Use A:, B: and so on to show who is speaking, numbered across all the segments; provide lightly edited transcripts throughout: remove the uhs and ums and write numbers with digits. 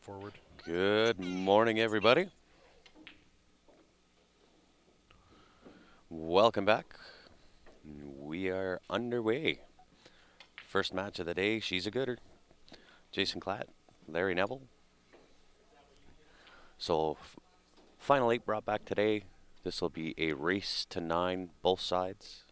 A: forward.
B: Good morning, everybody. Welcome back. We are underway. First match of the day, she's a gooder. Jason Klatt, Larry Neville. So, final 8 brought back today. This will be a race to 9, both sides.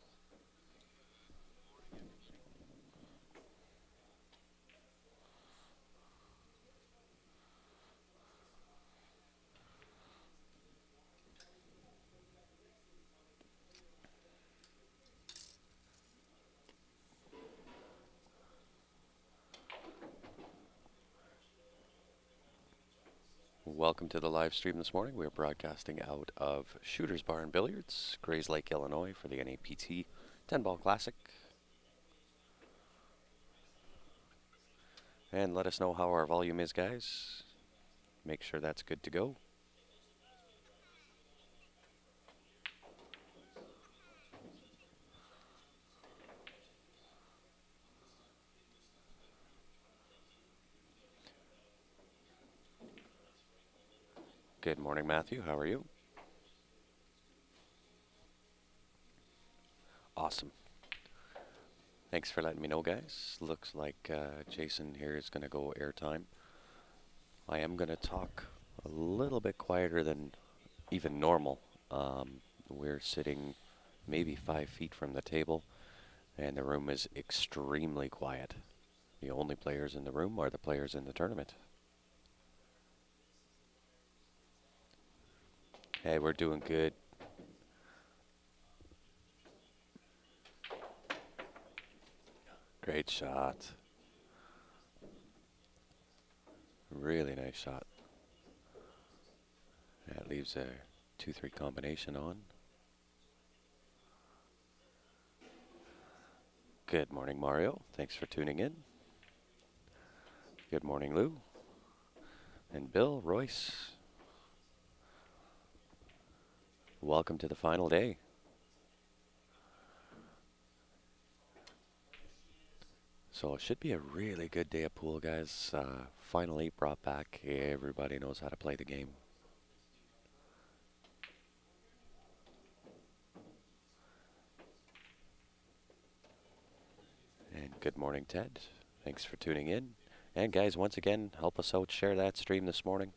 B: Welcome to the live stream this morning. We're broadcasting out of Shooter's Bar and Billiards, Grayslake, Illinois, for the NAPT 10-ball classic. And let us know how our volume is, guys. Make sure that's good to go. Good morning, Matthew. How are you? Awesome. Thanks for letting me know, guys. Looks like Jason here is going to go airtime. I am going to talk a little bit quieter than even normal. We're sitting maybe 5 feet from the table, and the room is extremely quiet. The only players in the room are the players in the tournament. Hey, we're doing good. Great shot. Really nice shot. That leaves a 2-3 combination on. Good morning, Mario. Thanks for tuning in. Good morning, Lou. And Bill, Royce. Welcome to the final day. So it should be a really good day of pool, guys. Final 8 brought back. Everybody knows how to play the game. And good morning, Ted. Thanks for tuning in. And guys, once again, help us out. Share that stream this morning.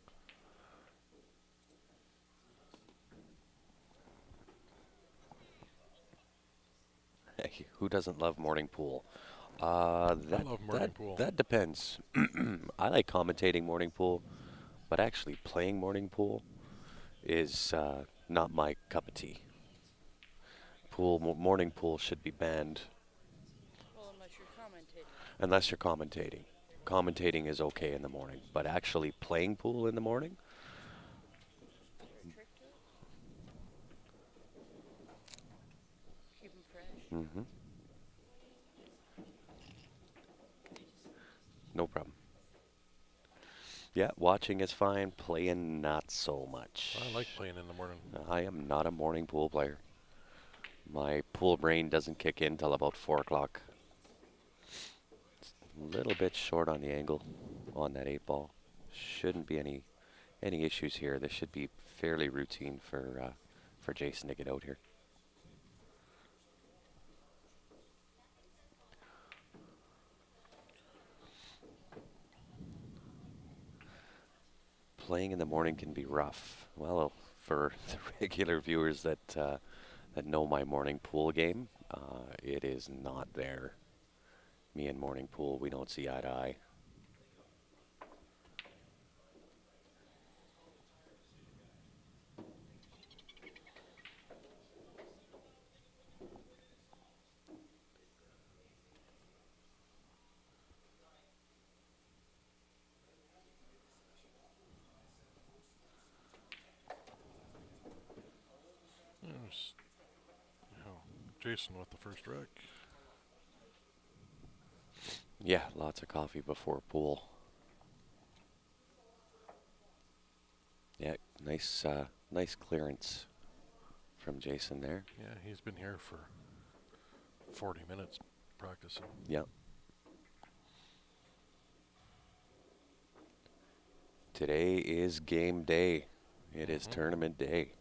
B: Who doesn't love morning pool?
A: I love morning pool.
B: That depends. I like commentating morning pool, but actually playing morning pool is not my cup of tea. Morning pool should be banned.
C: Well, unless you're commentating.
B: Unless you're commentating. Commentating is okay in the morning, but actually playing pool in the morning?
C: Is there a trick to it? Keep them fresh.
B: Mm-hmm. No problem. Yeah, watching is fine. Playing, not so much.
A: I like playing in the morning.
B: I am not a morning pool player. My pool brain doesn't kick in till about 4 o'clock. A little bit short on the angle on that 8 ball. Shouldn't be any issues here. This should be fairly routine for Jason to get out here. Playing in the morning can be rough. Well, for the regular viewers that know my morning pool game, it is not there. Me and morning pool, we don't see eye to eye.
A: There's, Jason with the first wreck.
B: Yeah, lots of coffee before pool. Yeah, nice clearance from Jason there.
A: Yeah, he's been here for 40 minutes practicing.
B: Yeah. Today is game day. It is
A: Mhm.
B: tournament day.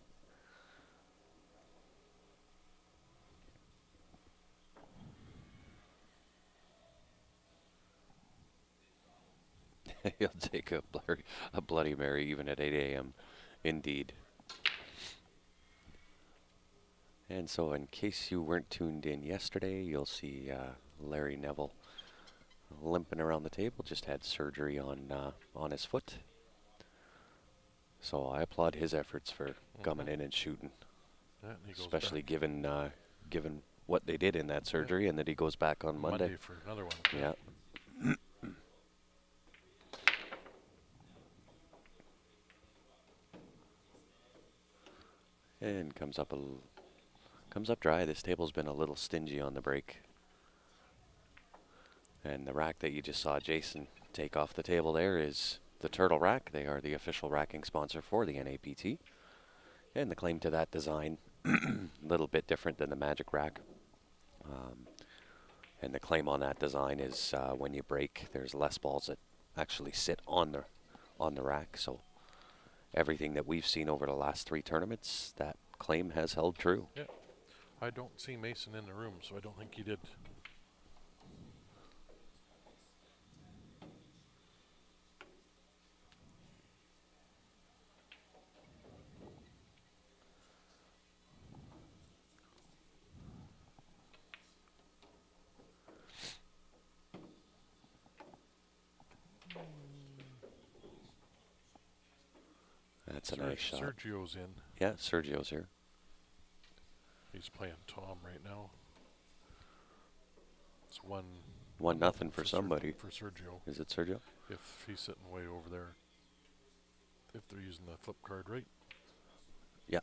B: He'll take a Bloody Mary even at 8 a.m. Indeed. And so in case you weren't tuned in yesterday, you'll see Larry Neville limping around the table. Just had surgery on his foot. So I applaud his efforts for coming in and shooting.
A: Yeah, and he goes
B: Especially
A: back
B: given what they did in that surgery and that he goes back on Monday.
A: for another one.
B: Yeah. And comes up dry. This table's been a little stingy on the break. And the rack that you just saw Jason take off the table there is the Turtle Rack. They are the official racking sponsor for the NAPT. And the claim to that design, a little bit different than the Magic Rack. And the claim on that design is when you break, there's less balls that actually sit on the rack. So everything that we've seen over the last 3 tournaments, that claim has held true.
A: Yeah. I don't see Mason in the room, so I don't think he did.
B: That's a nice shot.
A: Sergio's in.
B: Yeah, Sergio's here.
A: He's playing Tom right now. It's 1-0
B: 1-0 for somebody.
A: For Sergio.
B: Is it Sergio?
A: If he's sitting way over there. If they're using the flip card right.
B: Yeah.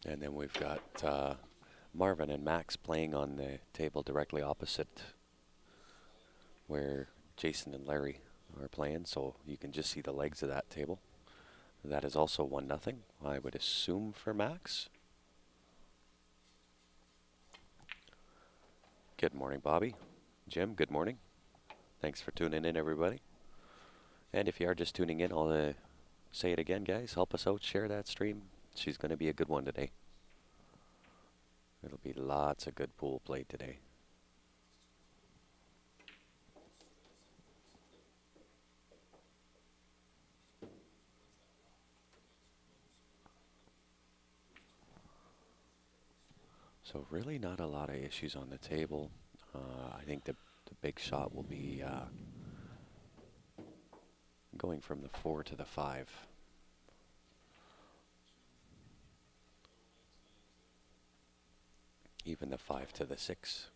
B: And then we've got Marvin and Max playing on the table directly opposite where Jason and Larry are playing, so you can just see the legs of that table. That is also 1-0, I would assume, for Max. Good morning, Bobby. Jim, good morning. Thanks for tuning in, everybody. And if you are just tuning in, I'll say it again, guys. Help us out, share that stream. She's going to be a good one today. It'll be lots of good pool played today. So really not a lot of issues on the table. I think the big shot will be going from the 4 to the 5. Even the 5 to the 6.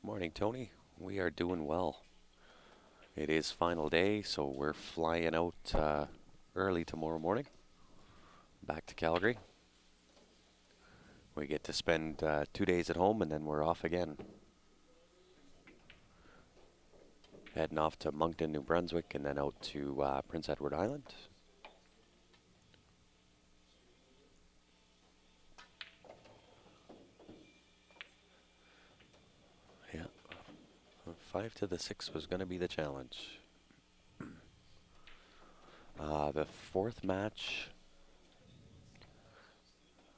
B: Morning, Tony. We are doing well. It is final day, so we're flying out early tomorrow morning. Back to Calgary. We get to spend 2 days at home, and then we're off again. Heading off to Moncton, New Brunswick, and then out to Prince Edward Island. Yeah, 5 to the 6 was going to be the challenge. The 4th match,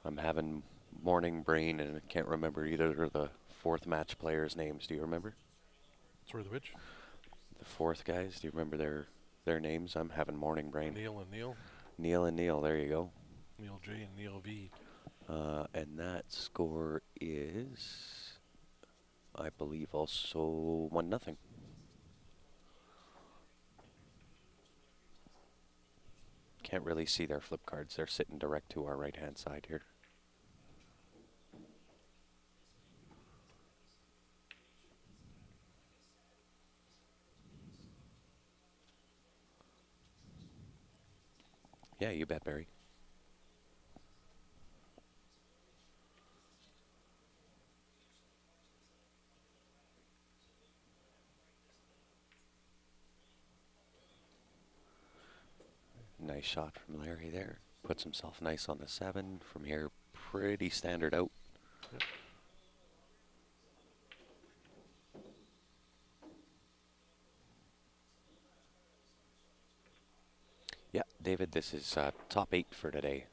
B: I'm having morning brain, and I can't remember either of the 4th match players' names. Do you remember?
A: Sorry, the which?
B: The 4th guys, do you remember their names? I'm having morning brain.
A: Neil and Neil.
B: Neil and Neil, there you go.
A: Neil J and Neil V.
B: And that score is, I believe, also 1-0. Can't really see their flip cards. They're sitting direct to our right-hand side here. Yeah, you bet, Barry. Nice shot from Larry there. Puts himself nice on the 7. From here, pretty standard out.
A: Yep.
B: Yeah, David, this is top 8 for today.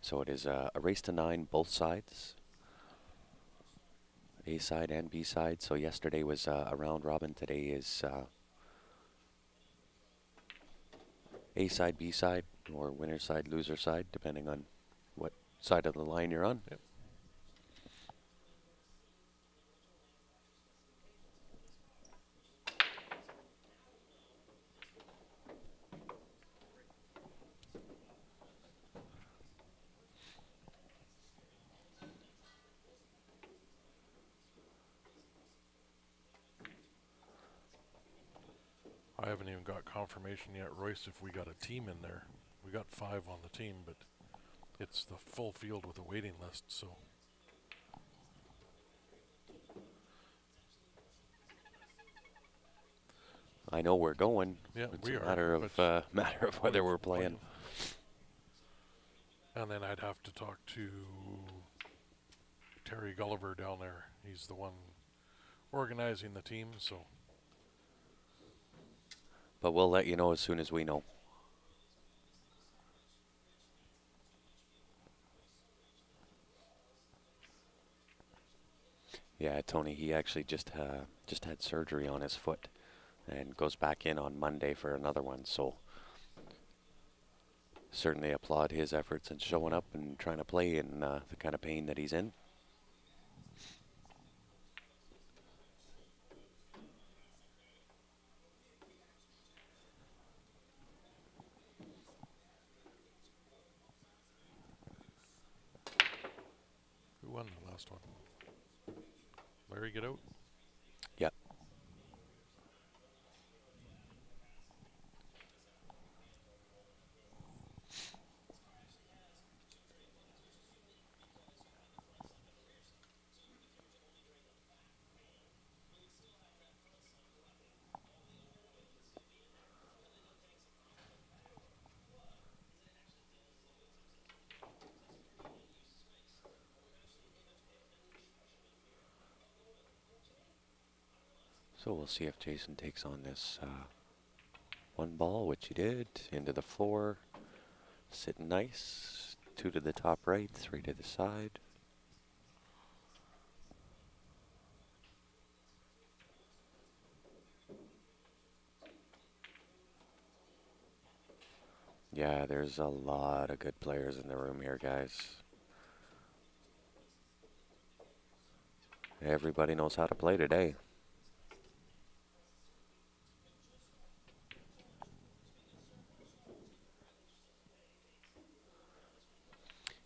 B: So it is a race to 9, both sides. A side and B side. So yesterday was a round robin. Today is A side, B side, or winner side, loser side, depending on what side of the line you're on.
A: Yep. I haven't even got confirmation yet, Royce, if we got a team in there. We got 5 on the team, but it's the full field with a waiting list, so.
B: I know we're going.
A: Yeah,
B: it's
A: we
B: a
A: are,
B: matter of whether we're playing.
A: And then I'd have to talk to Terry Gulliver down there. He's the one organizing the team, so.
B: But we'll let you know as soon as we know. Yeah, Tony, he actually just had surgery on his foot and goes back in on Monday for another one. So certainly applaud his efforts in showing up and trying to play in the kind of pain that he's in.
A: Who won the last one? Larry, get out.
B: Yep. So we'll see if Jason takes on this one ball, which he did, into the floor. Sitting nice. 2 to the top right, 3 to the side. Yeah, there's a lot of good players in the room here, guys. Everybody knows how to play today.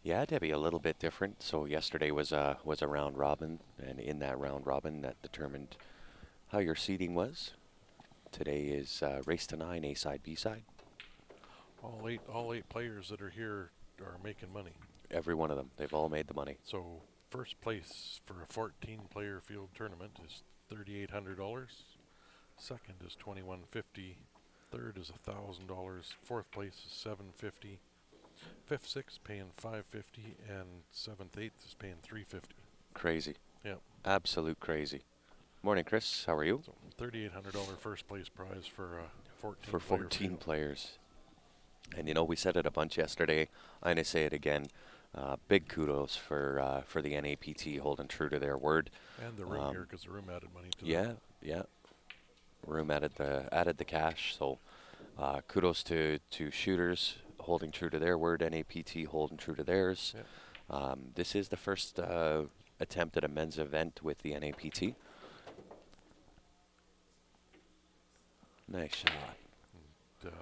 B: Yeah, Debbie, a little bit different. So yesterday was a round robin, and in that round robin, that determined how your seating was. Today is race to 9, A side, B side.
A: All eight players that are here are making money.
B: Every one of them, they've all made the money.
A: So first place for a 14-player field tournament is $3,800. Second is $2,150. Third is $1,000. Fourth place is $750. Fifth, sixth paying $550, and seventh, eighth is paying $350.
B: Crazy.
A: Yeah.
B: Absolute crazy. Morning, Chris. How are you?
A: So $3,800 first place prize for 14
B: for 14 players. And you know, we said it a bunch yesterday. I'm gonna say it again. Big kudos for the NAPT holding true to their word.
A: And the room here, because the room added money to
B: yeah, yeah. Room added the cash. So kudos to shooters holding true to their word. NAPT holding true to theirs. Yeah. This is the first attempt at a men's event with the NAPT. Nice shot.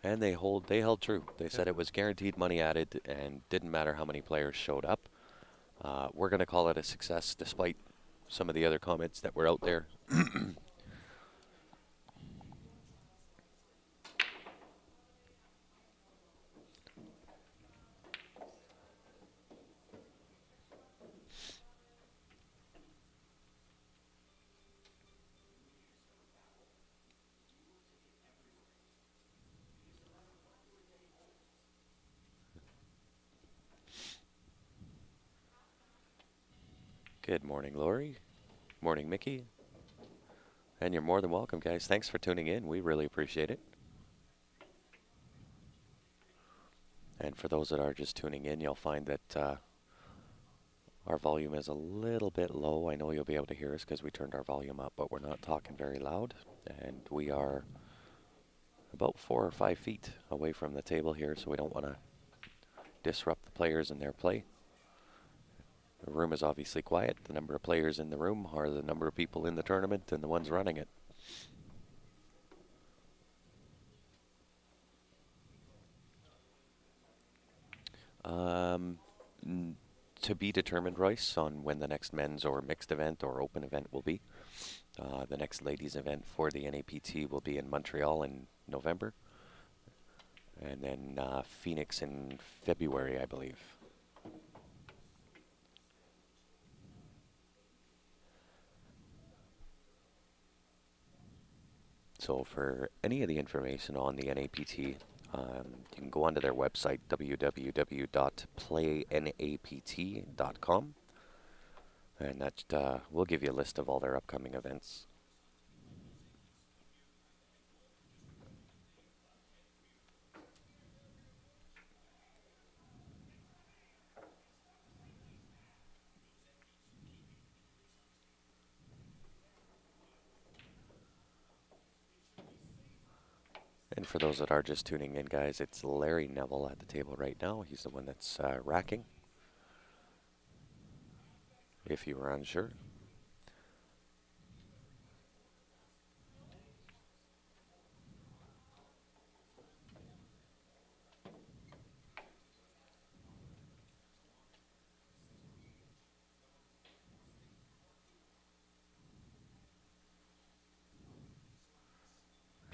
B: And they held true. They said it was guaranteed money added and didn't matter how many players showed up. We're going to call it a success despite some of the other comments that were out there. Good morning, Lori. Morning, Mickey. And you're more than welcome, guys. Thanks for tuning in. We really appreciate it. And for those that are just tuning in, you'll find that our volume is a little bit low. I know you'll be able to hear us because we turned our volume up, but we're not talking very loud. And we are about 4 or 5 feet away from the table here, so we don't want to disrupt the players in their play. The room is obviously quiet. The number of players in the room are the number of people in the tournament and the ones running it. To be determined, Royce, on when the next men's or mixed event or open event will be. The next ladies event for the NAPT will be in Montreal in November. And then Phoenix in February, I believe. So for any of the information on the NAPT, you can go onto their website, www.playnapt.com, and that will give you a list of all their upcoming events. And for those that are just tuning in, guys, it's Larry Neville at the table right now. He's the one that's racking, if you were unsure.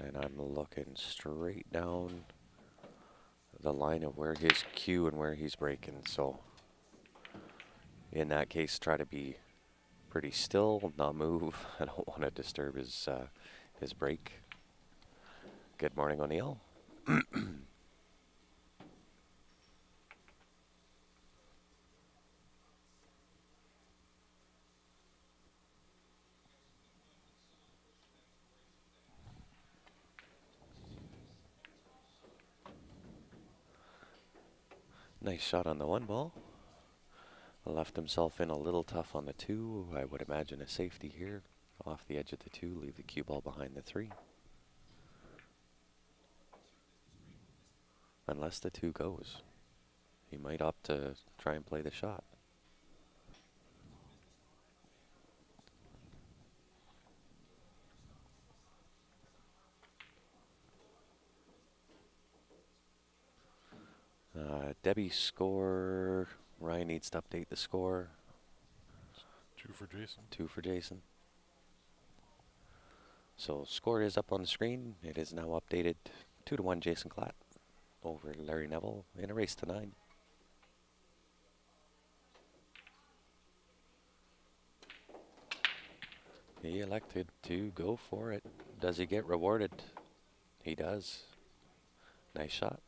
B: And I'm looking straight down the line of where his cue and where he's breaking. So in that case, try to be pretty still, not move. I don't want to disturb his break. Good morning, O'Neill. Nice shot on the 1 ball. Left himself in a little tough on the 2. I would imagine a safety here. Off the edge of the 2, leave the cue ball behind the 3. Unless the 2 goes. He might opt to try and play the shot. Debbie's score. Ryan needs to update the score.
A: 2 for Jason.
B: 2 for Jason. So score is up on the screen. It is now updated 2-1 Jason Klatt over Larry Neville in a race to 9. He elected to go for it. Does he get rewarded? He does. Nice shot.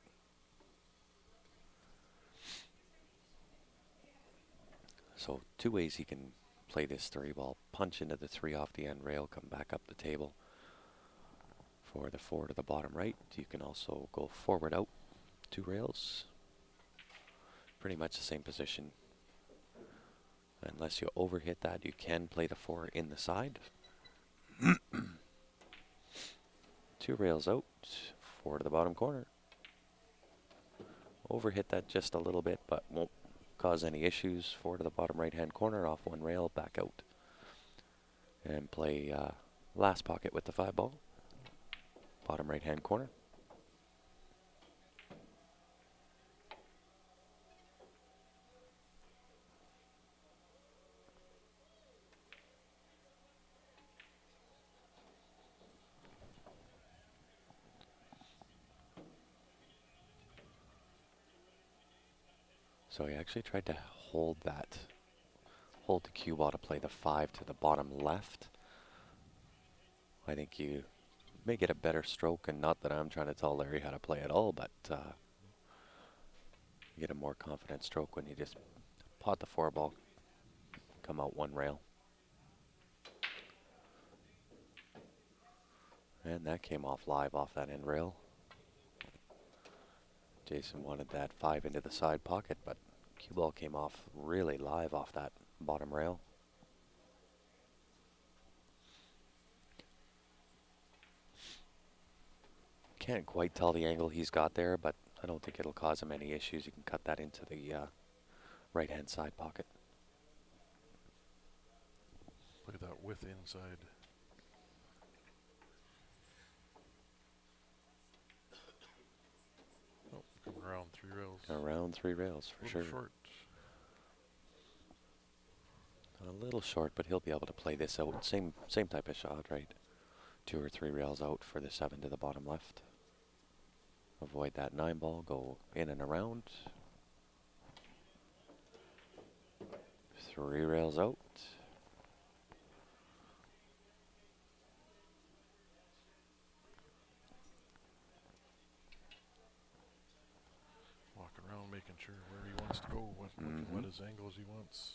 B: So 2 ways he can play this 3 ball. Punch into the 3 off the end rail, come back up the table for the 4 to the bottom right. You can also go forward out 2 rails. Pretty much the same position. Unless you overhit that, you can play the 4 in the side. 2 rails out, 4 to the bottom corner. Overhit that just a little bit, but won't cause any issues. 4 to the bottom right hand corner, off 1 rail, back out. And play last pocket with the 5 ball. Bottom right hand corner. So he actually tried to hold the cue ball to play the 5 to the bottom left. I think you may get a better stroke, and not that I'm trying to tell Larry how to play at all, but you get a more confident stroke when you just pot the 4 ball come out one rail. And that came off live off that end rail. Jason wanted that 5 into the side pocket, but cue ball came off really live off that bottom rail. Can't quite tell the angle he's got there, but I don't think it'll cause him any issues. You can cut that into the right-hand side pocket.
A: Look at that width inside. Oh, coming around 3 rails.
B: Around 3 rails, for sure.
A: Short.
B: A little short, but he'll be able to play this out. Same type of shot, right? 2 or 3 rails out for the 7 to the bottom left. Avoid that 9 ball, go in and around. 3 rails out.
A: Walk around, making sure where he wants to go, what his angles he wants.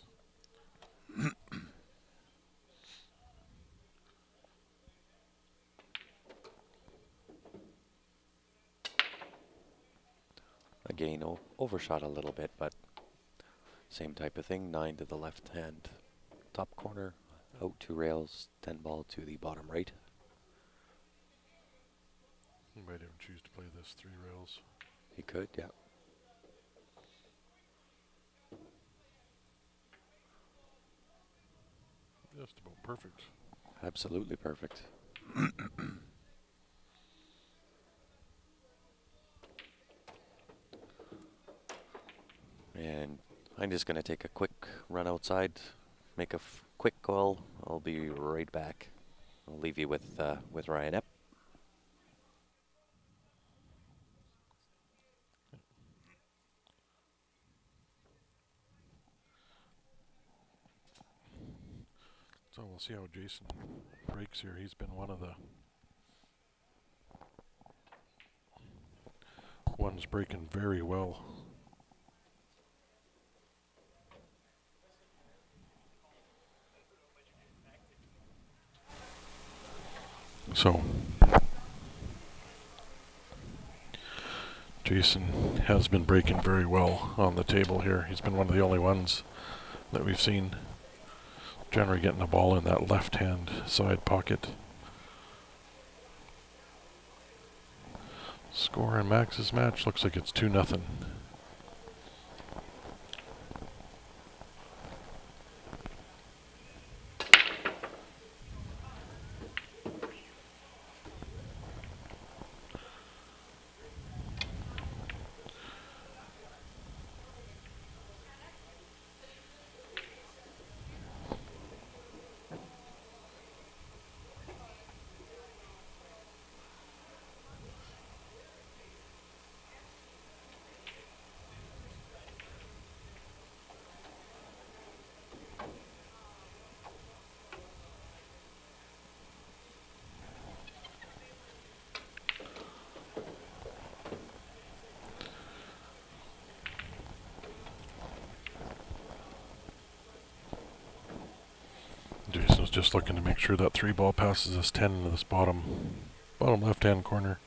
B: Again, overshot a little bit, but same type of thing. 9 to the left hand top corner, out 2 rails, 10 ball to the bottom right.
A: He might even choose to play this 3 rails.
B: He could, yeah.
A: Just about perfect.
B: Absolutely perfect. And I'm just going to take a quick run outside, make a quick call. I'll be right back. I'll leave you with Ryan Epp.
A: So we'll see how Jason breaks here. He's been one of the ones breaking very well. So Jason has been breaking very well on the table here. He's been one of the only ones that we've seen generally getting the ball in that left-hand side pocket. Score in Max's match looks like it's 2-0. Jason's just looking to make sure that 3 ball passes this 10 into this bottom left-hand corner.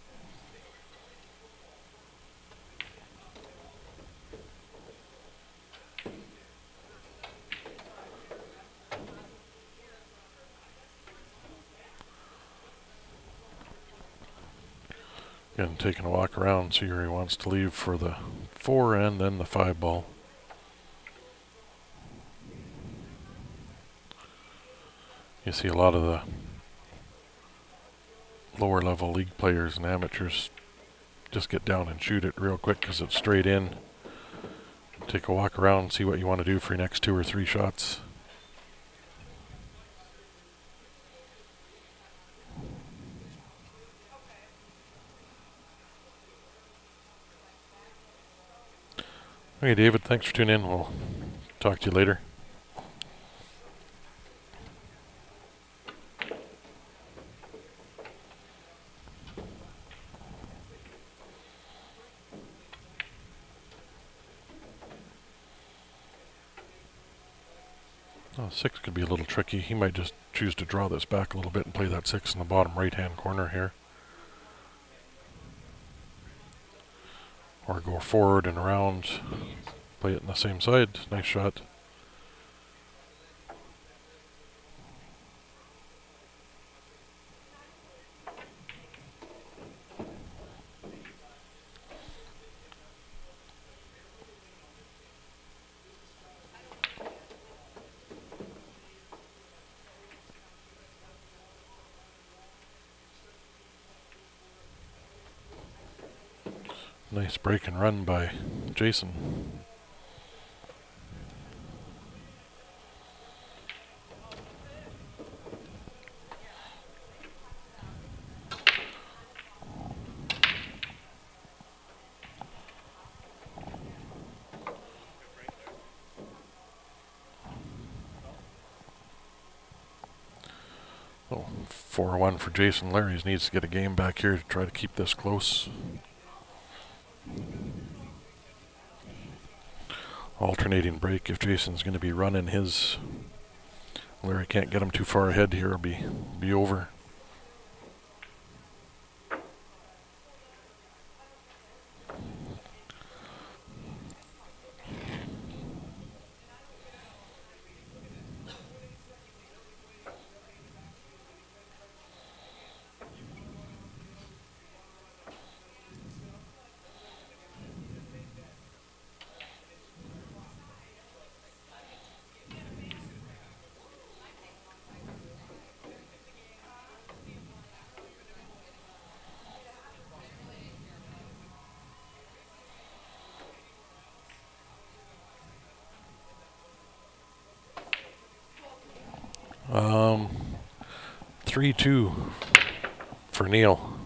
A: Again, taking a walk around, see where he wants to leave for the 4 and then the 5 ball. You see a lot of the lower level league players and amateurs just get down and shoot it real quick because it's straight in. Take a walk around, see what you want to do for your next 2 or 3 shots. Okay, David, thanks for tuning in. We'll talk to you later. Oh, 6 could be a little tricky. He might just choose to draw this back a little bit and play that 6 in the bottom right-hand corner here. Or go forward and around, play it on the same side. Nice shot. Nice break and run by Jason. Oh, 4-1 for Jason. Larry needs to get a game back here to try to keep this close. Alternating break if Jason's going to be running his. Larry can't get him too far ahead here. It'll be over. Um, 3-2 for Neil.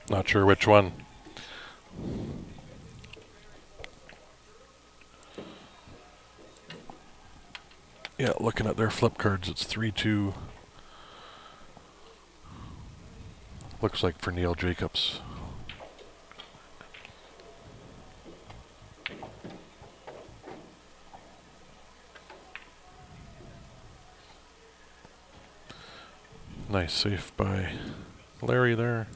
A: Not sure which one. Yeah, looking at their flip cards, it's 3-2. Looks like for Neil Jacobs. Nice save by Larry there.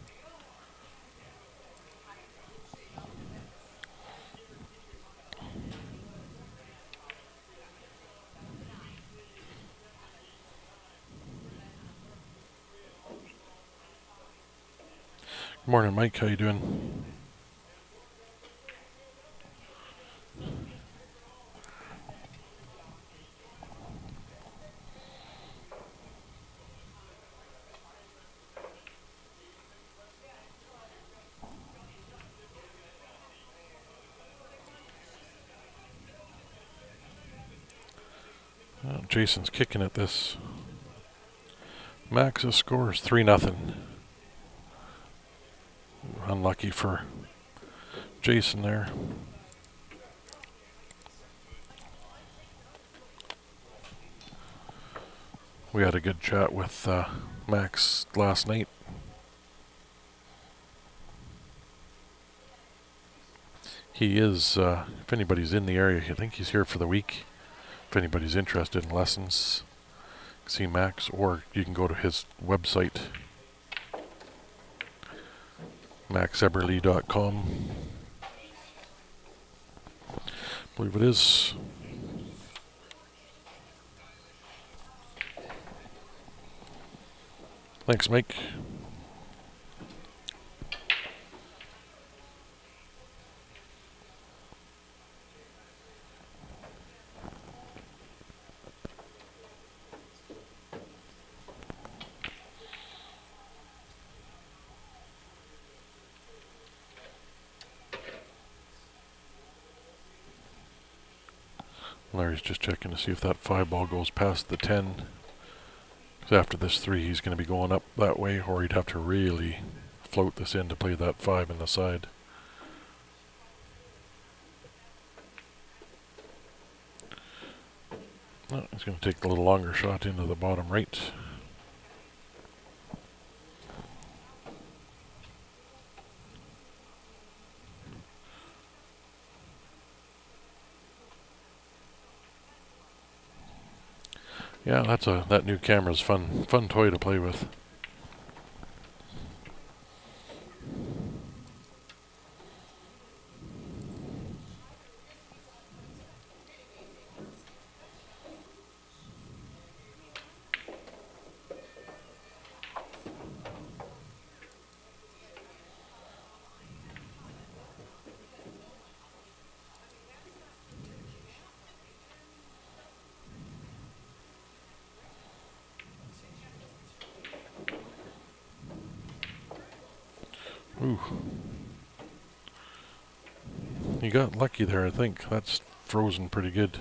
A: Good morning, Mike. How you doing? Jason's kicking at this. Max's score is 3-0. Unlucky for Jason there. We had a good chat with Max last night. He is, if anybody's in the area, I think he's here for the week. If anybody's interested in lessons, see Max, or you can go to his website, maxeberly.com. I believe it is. Thanks, Mike. Larry's just checking to see if that 5 ball goes past the 10. Because after this 3, he's going to be going up that way, or he'd have to really float this in to play that 5 in the side. Oh, he's going to take a little longer shot into the bottom right. Yeah, that new camera's fun toy to play with. Ooh. You got lucky there, I think. That's frozen pretty good.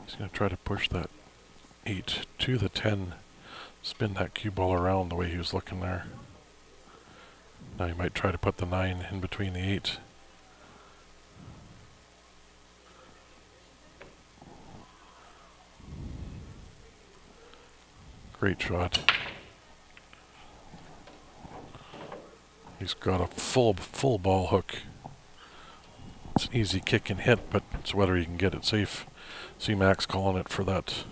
A: He's going to try to push that 8 to the 10, spin that cue ball around the way he was looking there. Now he might try to put the 9 in between the 8. Great shot. He's got a full ball hook. It's an easy kick and hit, but it's whether he can get it safe. See Max calling it for that.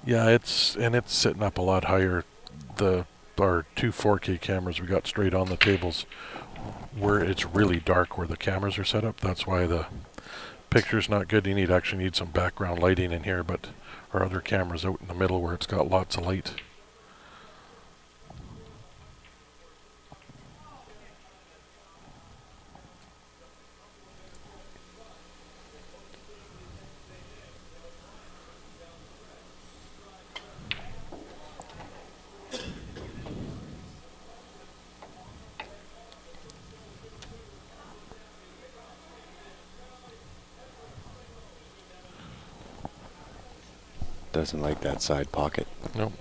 A: Yeah, it's sitting up a lot higher. Our two 4K cameras we got straight on the tables, where it's really dark where the cameras are set up. That's why the picture's not good. You actually need some background lighting in here, but our other camera's out in the middle where it's got lots of light.
B: Doesn't like that side pocket.
A: Nope.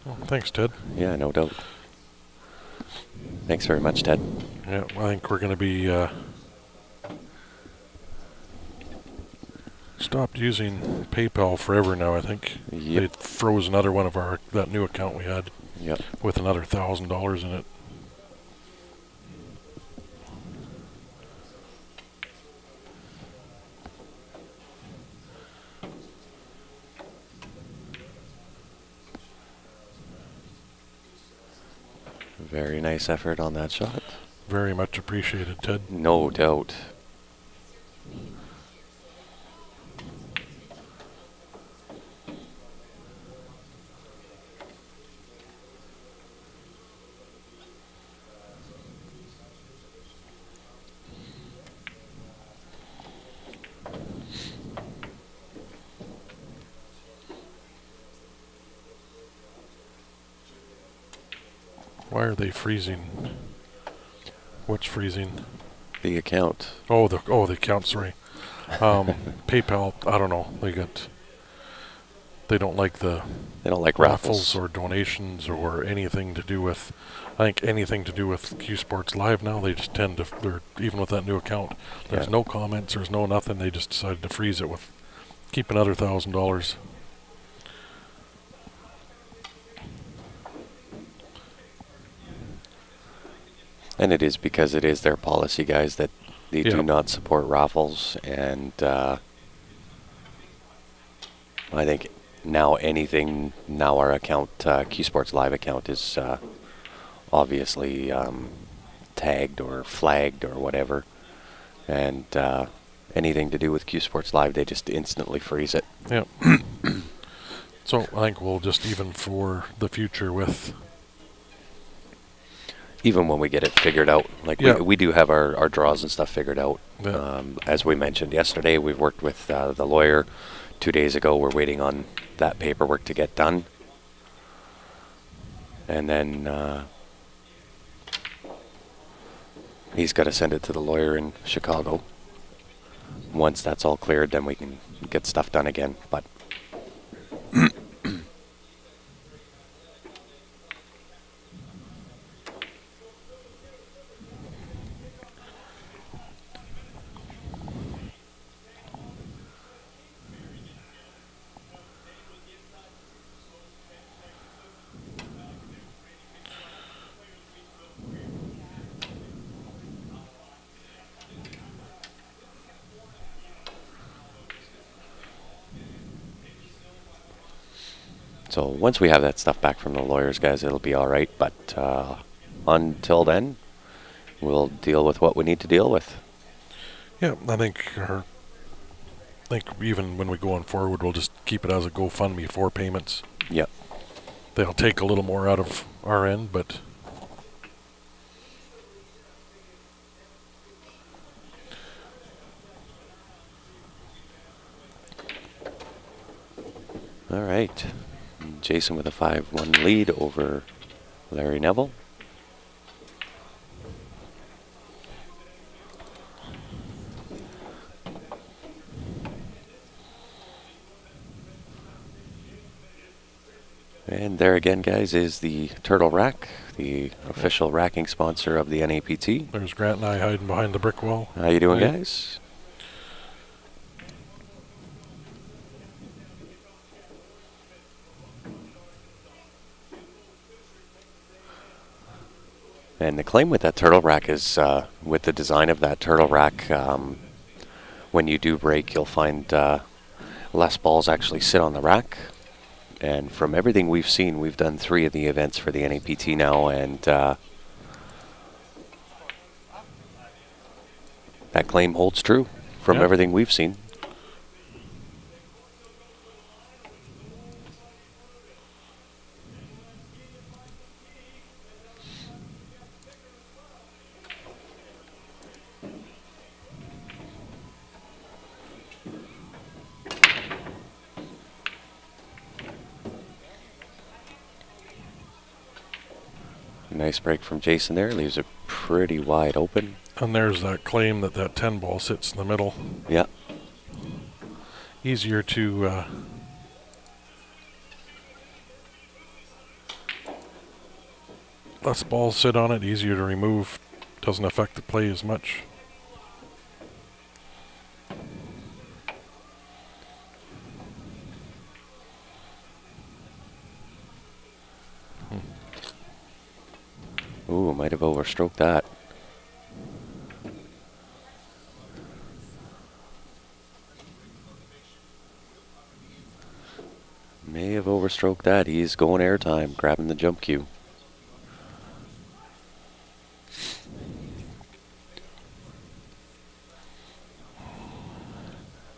A: Well, thanks, Ted.
B: Yeah, no doubt. Thanks very much, Ted.
A: Yeah, I think we're going to be stopped using PayPal forever now. I think
B: Yep.
A: they froze another one of that new account we had.
B: Yep.
A: With another $1,000 in it.
B: Very nice effort on that shot.
A: Very much appreciated, Ted.
B: No doubt.
A: Why are they freezing? What's freezing?
B: The account.
A: Oh, the account. Sorry. PayPal. I don't know. They don't like the.
B: They don't like
A: raffles
B: raffles.
A: or donations or anything to do with. I think anything to do with Q Sports Live now. They just tend to. Even with that new account, there's
B: Yeah.
A: no comments. There's no nothing. They just decided to freeze it with. Keep another $1,000.
B: And it is because it is their policy, guys, that they do
A: Yep.
B: not support raffles. And I think now anything, now our account, Q Sports Live account is obviously tagged or flagged or whatever. And anything to do with Q Sports Live, they just instantly freeze it.
A: Yeah. So I think we'll just, even for the future with...
B: Even when we get it figured out, like
A: Yeah.
B: we do have our draws and stuff figured out.
A: Yeah.
B: As we mentioned yesterday, we've worked with the lawyer 2 days ago. We're waiting on that paperwork to get done. And then he's got to send it to the lawyer in Chicago. Once that's all cleared, then we can get stuff done again. But so once we have that stuff back from the lawyers, guys, it'll be all right. But until then, we'll deal with what we need to deal with.
A: Yeah, I think even when we go on forward, we'll just keep it as a GoFundMe for payments.
B: Yeah.
A: They'll take a little more out of our end, but...
B: All right. Jason with a 5-1 lead over Larry Neville. And there again, guys, is the Turtle Rack, the official racking sponsor of the NAPT.
A: There's Grant and I hiding behind the brick wall.
B: How you doing,
A: Hey.
B: guys? And the claim with that turtle rack is, with the design of that turtle rack, when you do break, you'll find less balls actually sit on the rack. And from everything we've seen, we've done 3 of the events for the NAPT now, and that claim holds true from
A: Yep.
B: everything we've seen. Nice break from Jason there. Leaves it pretty wide open.
A: And there's that claim that that 10 ball sits in the middle.
B: Yeah.
A: Easier to less balls sit on it, easier to remove, doesn't affect the play as much.
B: Ooh, might have overstroked that. May have overstroked that. He's going airtime, grabbing the jump cue.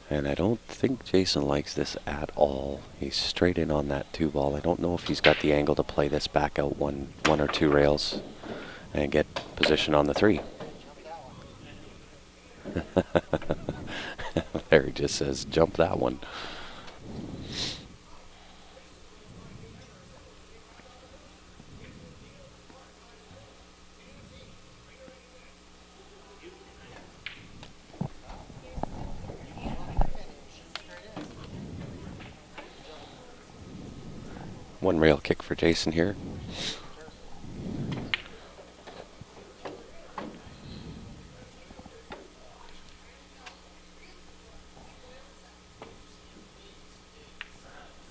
B: And I don't think Jason likes this at all. He's straight in on that 2 ball. I don't know if he's got the angle to play this back out one or 2 rails and get position on the 3. Larry just says, jump that one. One rail kick for Jason here.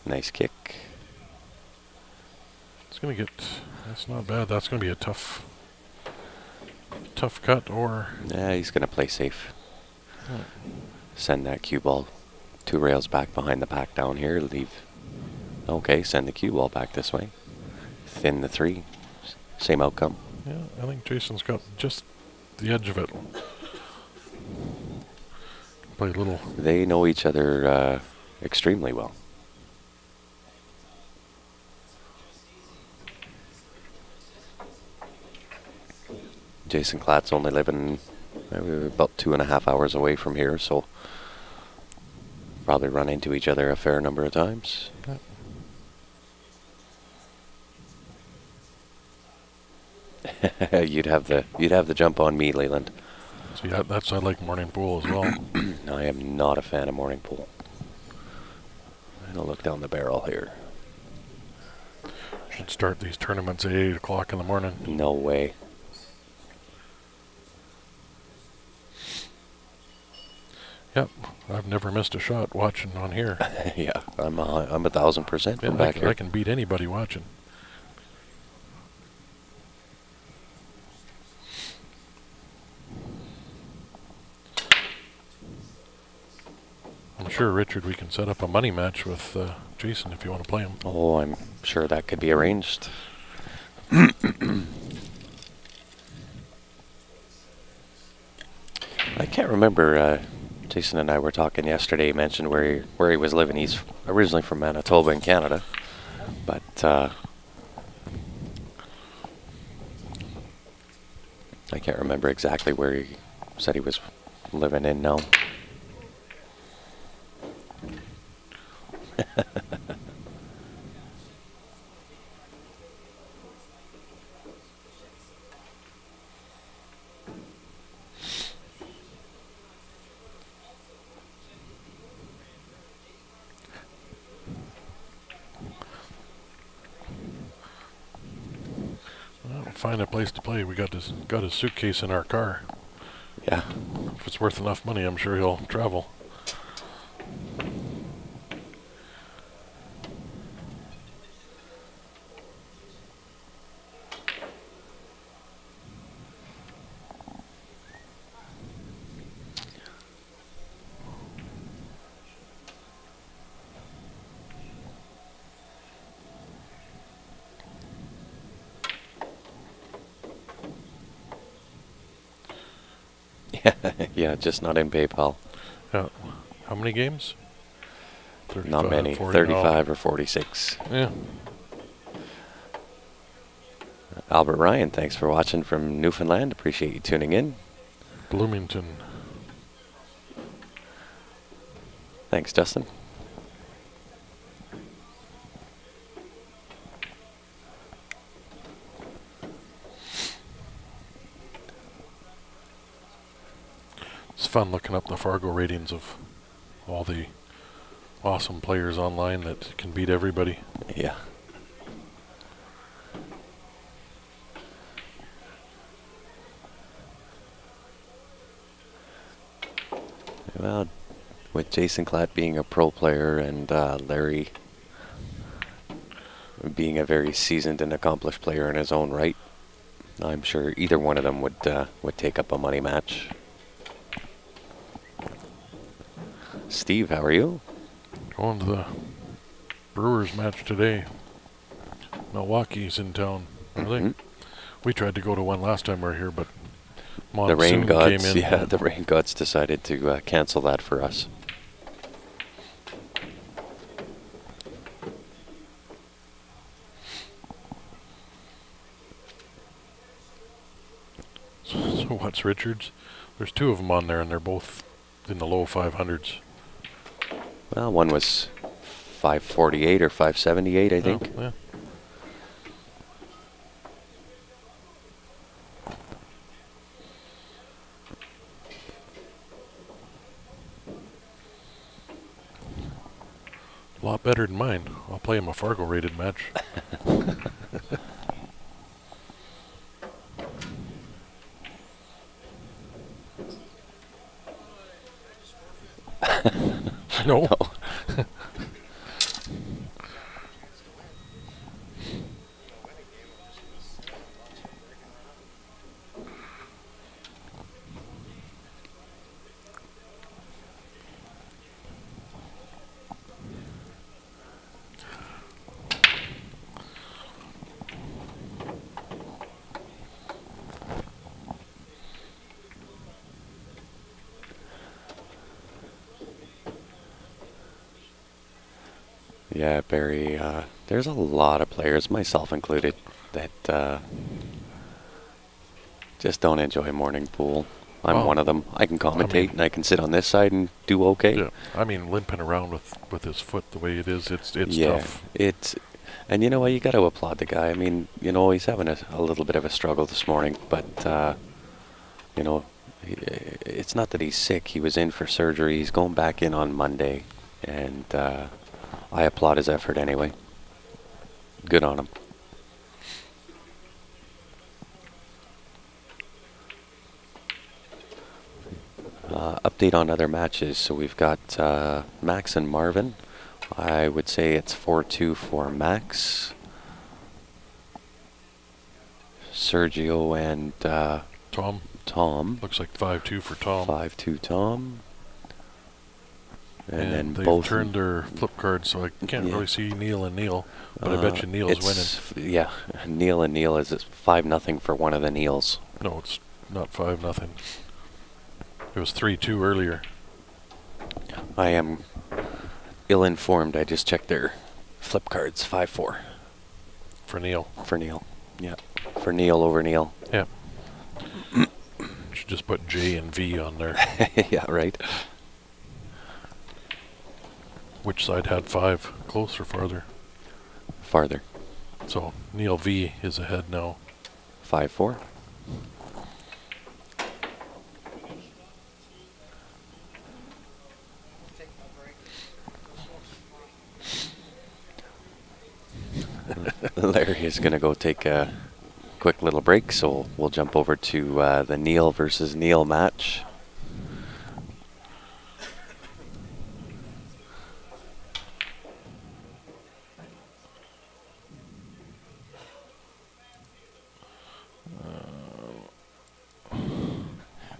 B: Nice kick.
A: It's going to get, that's not bad. That's going to be a tough cut, or...
B: Yeah, he's going to play safe.
A: Yeah.
B: Send that cue ball 2 rails back behind the pack down here. Leave Okay, send the cue ball back this way. Thin the 3. Same outcome.
A: Yeah, I think Jason's got just the edge of it. Play a little.
B: They know each other extremely well. Jason Klatt's only living about 2.5 hours away from here, so probably run into each other a fair number of times.
A: Yeah.
B: You'd have the jump on me, Leland.
A: See, I like morning pool as well.
B: I am not a fan of morning pool. I'm gonna look down the barrel here.
A: Should start these tournaments at 8 o'clock in the morning.
B: No way.
A: Yep, I've never missed a shot watching on here.
B: Yeah, I'm 1,000% from back here.
A: I can beat anybody watching. I'm sure, Richard, we can set up a money match with Jason if you want to play him.
B: Oh, I'm sure that could be arranged. I can't remember. Jason and I were talking yesterday. He mentioned where he was living. He's originally from Manitoba in Canada, but I can't remember exactly where he said he was living in now.
A: Find a place to play. We got his suitcase in our car.
B: Yeah.
A: If it's worth enough money, I'm sure he'll travel.
B: Yeah, just not in PayPal.
A: Yeah. How many games?
B: Not many.
A: 40,
B: 35 or 46.
A: Yeah.
B: Albert Ryan, thanks for watching from Newfoundland. Appreciate you tuning in.
A: Bloomington.
B: Thanks, Justin.
A: It's fun looking up the Fargo ratings of all the awesome players online that can beat everybody.
B: Yeah. Well, with Jason Klatt being a pro player and Larry being a very seasoned and accomplished player in his own right, I'm sure either one of them would take up a money match. Steve, how are you?
A: Going to the Brewers match today. Milwaukee's in town, are they? We tried to go to one last time we were here, but
B: The rain
A: monsoon
B: gods,
A: came in.
B: yeah, the rain gods decided to cancel that for us.
A: So what's Richards? There's two of them on there, and they're both in the low 500s.
B: Well, one was 548 or 578, I think.
A: Oh, yeah. A lot better than mine. I'll play him a Fargo rated match. No.
B: Yeah, Barry. There's a lot of players, myself included, that just don't enjoy morning pool. I'm
A: Well,
B: one of them. I can
A: I
B: commentate
A: mean,
B: and I can sit on this side and do okay.
A: yeah. I mean, limping around with his foot the way it is, it's
B: Yeah,
A: tough.
B: and you know what? You got to applaud the guy. I mean, you know, he's having a little bit of a struggle this morning, but you know, it's not that he's sick. He was in for surgery. He's going back in on Monday, and I applaud his effort anyway. Good on him. Update on other matches. So we've got Max and Marvin. I would say it's 4-2 for Max. Sergio and
A: Tom. Looks like 5-2 for Tom.
B: 5-2 Tom. And then
A: they've
B: both
A: turned their flip cards, so I can't really see Neil and Neil. But I bet you Neil's winning.
B: Yeah, Neil and Neil is 5-0 for one of the Neils.
A: No, it's not 5-0. It was 3-2 earlier.
B: I am ill-informed. I just checked their flip cards. 5-4.
A: For Neil.
B: For Neil. Yeah. For Neil over Neil.
A: Yeah. Should just put J and V on there.
B: Yeah, right.
A: Which side had 5? Close or farther?
B: Farther.
A: So Neil V is ahead now.
B: 5-4. Larry is going to go take a quick little break, so we'll jump over to the Neil versus Neil match.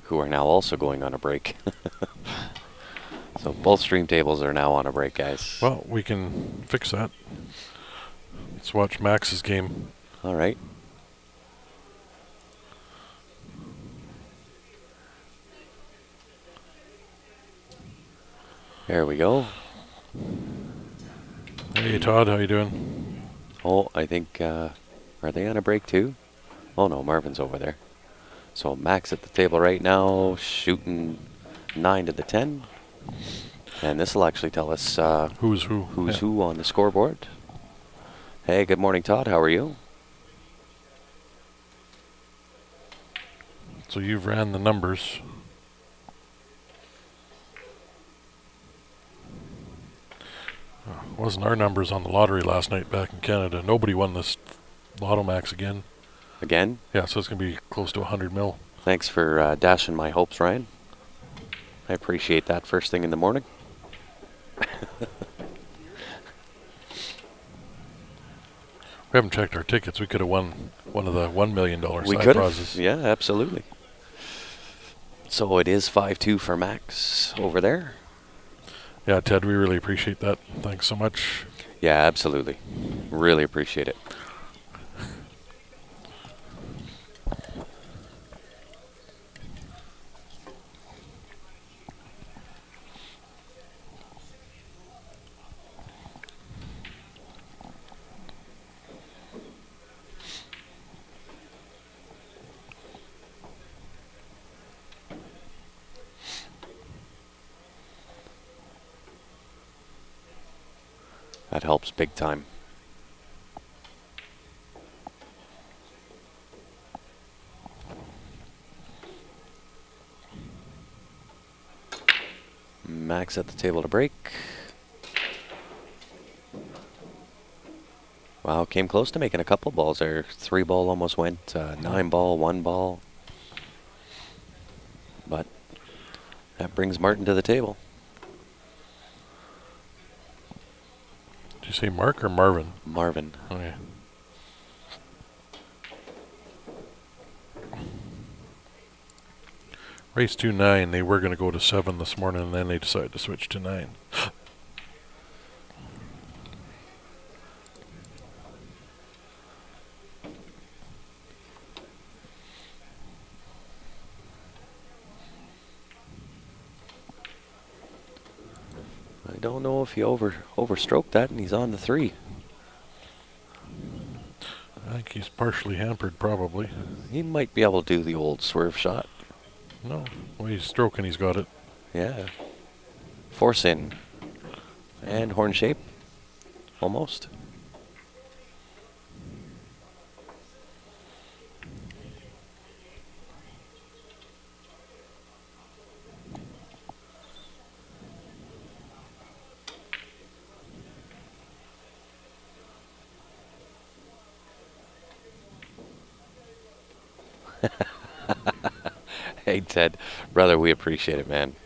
B: Who are now also going on a break. So both stream tables are now on a break, guys.
A: Well, we can fix that. Let's watch Max's game.
B: All right. There we go.
A: Hey Todd, how you doing?
B: Oh, I think, are they on a break too? Oh no, Marvin's over there. So Max at the table right now, shooting 9 to the 10. And this will actually tell us
A: Who's who?
B: who's who on the scoreboard. Hey, good morning, Todd. How are you?
A: So you've ran the numbers. Wasn't our numbers on the lottery last night back in Canada. Nobody won this Lotto Max again.
B: Again?
A: Yeah, so it's going to be close to 100 mil.
B: Thanks for dashing my hopes, Ryan. I appreciate that first thing in the morning.
A: We haven't checked our tickets. We could have won one of the $1 million
B: We
A: side
B: could
A: prizes.
B: have. Yeah, absolutely. So it is 5-2 for Max over there.
A: Yeah, Ted, we really appreciate that. Thanks so much.
B: Yeah, absolutely. Really appreciate it. That helps big time. Max at the table to break. Wow, came close to making a couple balls there. 3 ball almost went. 9 ball, 1 ball. But that brings Martin to the table.
A: Did you say Mark or Marvin?
B: Marvin.
A: Okay. Race 2-9, they were going to go to 7 this morning, and then they decided to switch to 9.
B: I don't know if he overstroked that, and he's on the 3.
A: I think he's partially hampered, probably.
B: He might be able to do the old swerve shot.
A: No, well, he's stroking, he's got it.
B: Yeah. Force in. And horn shape. Almost. Hey, Ted. Brother, we appreciate it, man.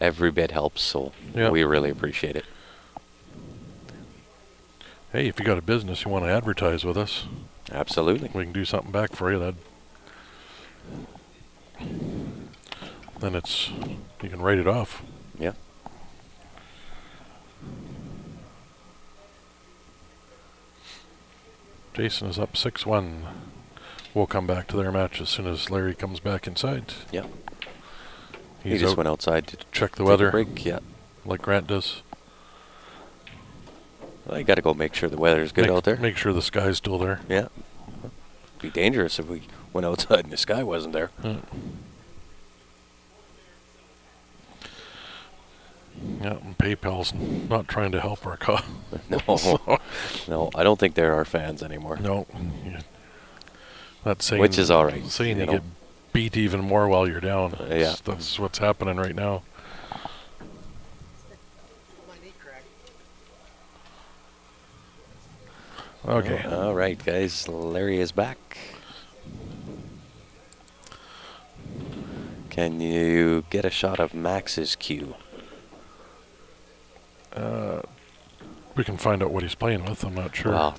B: Every bit helps, so
A: Yeah.
B: we really appreciate it.
A: Hey, if you got a business you want to advertise with us,
B: Absolutely.
A: we can do something back for you. Then you can write it off.
B: Yeah.
A: Jason is up 6-1. We'll come back to their match as soon as Larry comes back inside.
B: Yeah. He
A: He's
B: just
A: out
B: went outside to
A: check the
B: take a
A: weather,
B: break. Yeah.
A: like Grant does.
B: Well, you got to go make sure the weather's good out there.
A: Make sure the sky's still there.
B: Yeah. Be dangerous if we went outside and the sky wasn't there.
A: Yeah, and PayPal's not trying to help our cause.
B: No. No, I don't think they're our fans anymore.
A: No. Yeah. That's saying,
B: Which is all right.
A: Saying you
B: know.
A: get beat even more while you're down.
B: Yeah.
A: That's what's happening right now. Okay.
B: All right, guys. Larry is back. Can you get a shot of Max's cue?
A: We can find out what he's playing with. I'm not sure.
B: Well,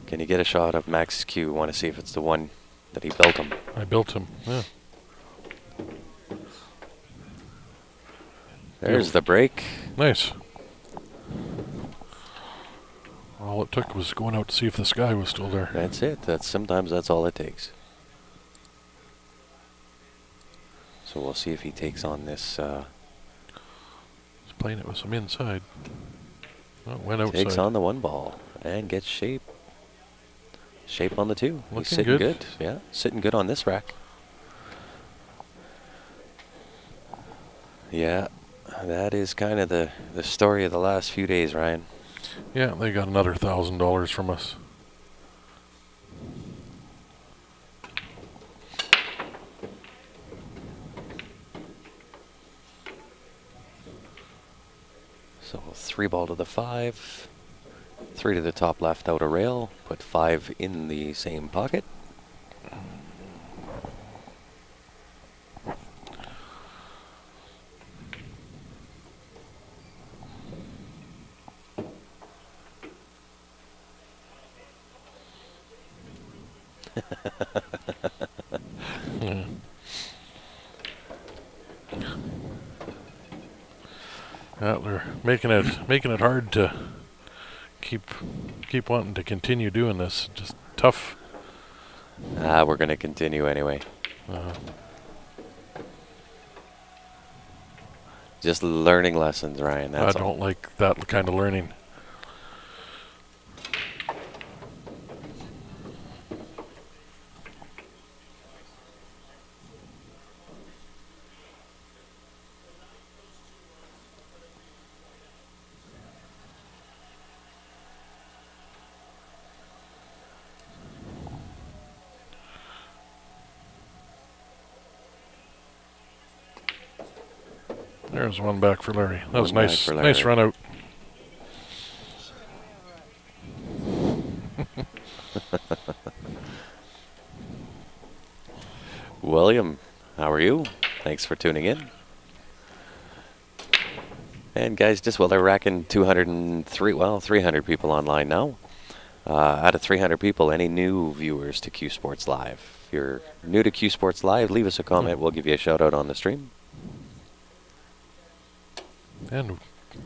B: can you get a shot of Max's cue? Want to see if it's the one that he built him.
A: I built him. Yeah.
B: There's the break.
A: Nice. All it took was going out to see if the sky was still there.
B: That's it. Sometimes that's all it takes. So we'll see if he takes on this.
A: He's playing it with some inside. Oh, went outside.
B: Takes on the 1 ball and gets shape. Shape on the 2.
A: Looking
B: He's sitting
A: good.
B: Yeah, sitting good on this rack. Yeah, that is kind of the story of the last few days, Ryan.
A: Yeah, they got another $1,000 from us.
B: So 3 ball to the 5, 3 to the top left outer rail, put 5 in the same pocket.
A: Yeah. Yeah, they're making it hard to keep wanting to continue doing this. Just tough.
B: We're going to continue anyway. Just learning lessons, Ryan. That's
A: I don't like that kind of learning. There's one back for Larry. That was
B: One back
A: nice.
B: for
A: Nice
B: Larry.
A: run out.
B: William, how are you? Thanks for tuning in. And guys, just while they're racking 300 people online now. Out of 300 people, any new viewers to Q Sports Live? If you're new to Q Sports Live, leave us a comment. We'll give you a shout out on the stream.
A: And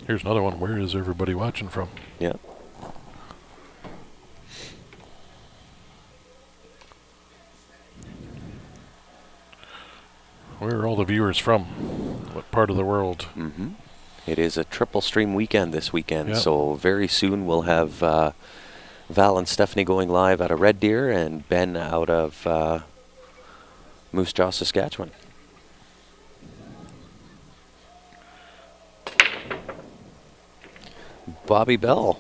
A: here's another one. Where is everybody watching from?
B: Yeah.
A: Where are all the viewers from? What part of the world?
B: Mm-hmm. It is a triple stream weekend this weekend,
A: Yep.
B: so very soon we'll have Val and Stephanie going live out of Red Deer and Ben out of Moose Jaw, Saskatchewan. Bobby Bell,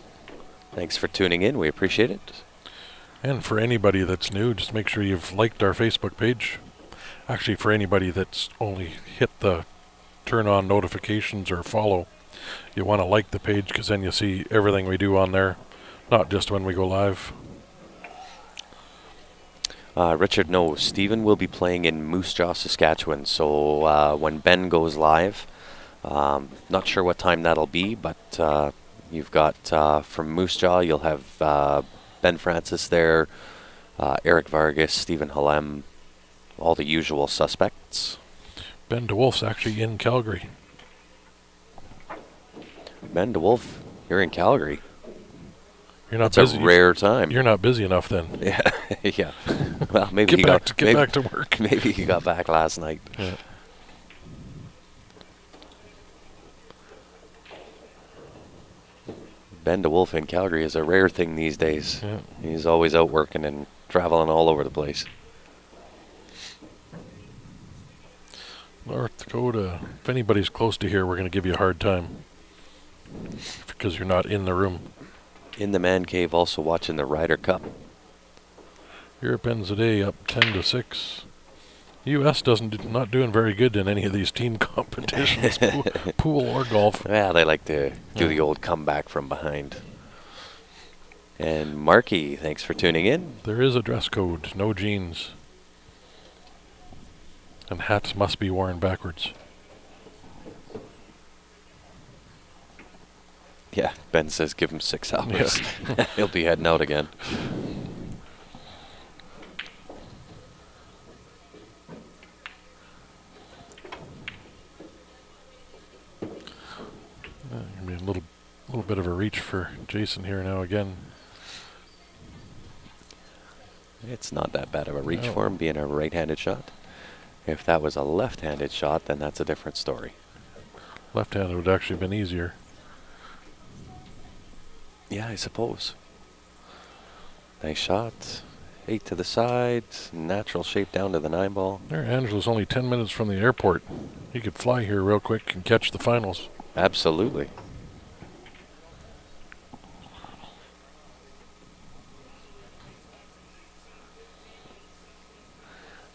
B: thanks for tuning in. We appreciate it.
A: And for anybody that's new, just make sure you've liked our Facebook page. Actually, for anybody that's only hit the turn on notifications or follow, you want to like the page because then you see everything we do on there, not just when we go live.
B: Richard, no, Stephen will be playing in Moose Jaw, Saskatchewan. So when Ben goes live, not sure what time that'll be, but you've got from Moose Jaw, you'll have Ben Francis there, Eric Vargas, Stephen Halem, all the usual suspects.
A: Ben DeWolf's actually in Calgary.
B: Ben DeWolf, you're in Calgary.
A: You're not
B: That's
A: busy.
B: a rare time.
A: You're not busy enough then.
B: Yeah, yeah. Well, maybe
A: Get back to work.
B: Maybe he got back last night.
A: Yeah.
B: Ben DeWolf in Calgary is a rare thing these days.
A: Yeah.
B: He's always out working and traveling all over the place.
A: North Dakota, if anybody's close to here, we're going to give you a hard time because you're not in the room.
B: In the man cave, also watching the Ryder Cup.
A: Europe ends the day up 10-6. U.S. not doing very good in any of these team competitions, pool or golf.
B: Yeah, they like to do the old comeback from behind. And Marky, thanks for tuning in.
A: There is a dress code, no jeans. And hats must be worn backwards.
B: Yeah, Ben says give him 6 hours.
A: Yeah.
B: He'll be heading out again.
A: Gonna be a little bit of a reach for Jason here now again.
B: It's not that bad of a reach
A: No.
B: for him, being a right-handed shot. If that was a left-handed shot, then that's a different story.
A: Left-handed would actually have been easier.
B: Yeah, I suppose. Nice shot. 8 to the side. Natural shape down to the 9-ball.
A: There, Angela's only 10 minutes from the airport. He could fly here real quick and catch the finals.
B: Absolutely.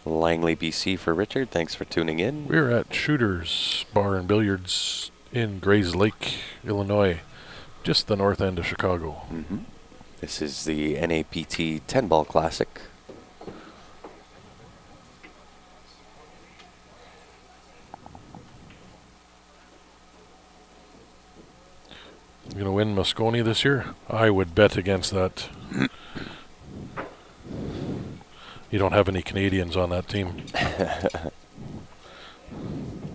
B: Langley, BC for Richard. Thanks for tuning in.
A: We're at Shooter's Bar and Billiards in Grayslake, Illinois, just the north end of Chicago.
B: This is the NAPT 10-ball classic.
A: You gonna win Moscone this year? I would bet against that. You don't have any Canadians on that team.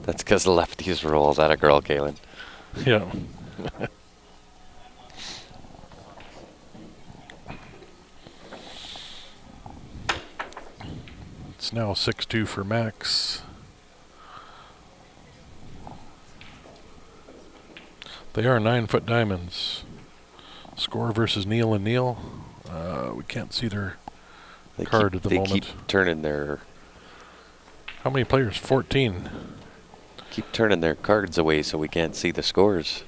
B: That's because lefties roll. That a girl, Kaylin.
A: Yeah. It's now 6-2 for Max. They are 9-foot diamonds. Score versus Neil and Neil. We can't see their card at the moment.
B: They keep turning their...
A: How many players? 14.
B: Keep turning their cards away so we can't see the scores.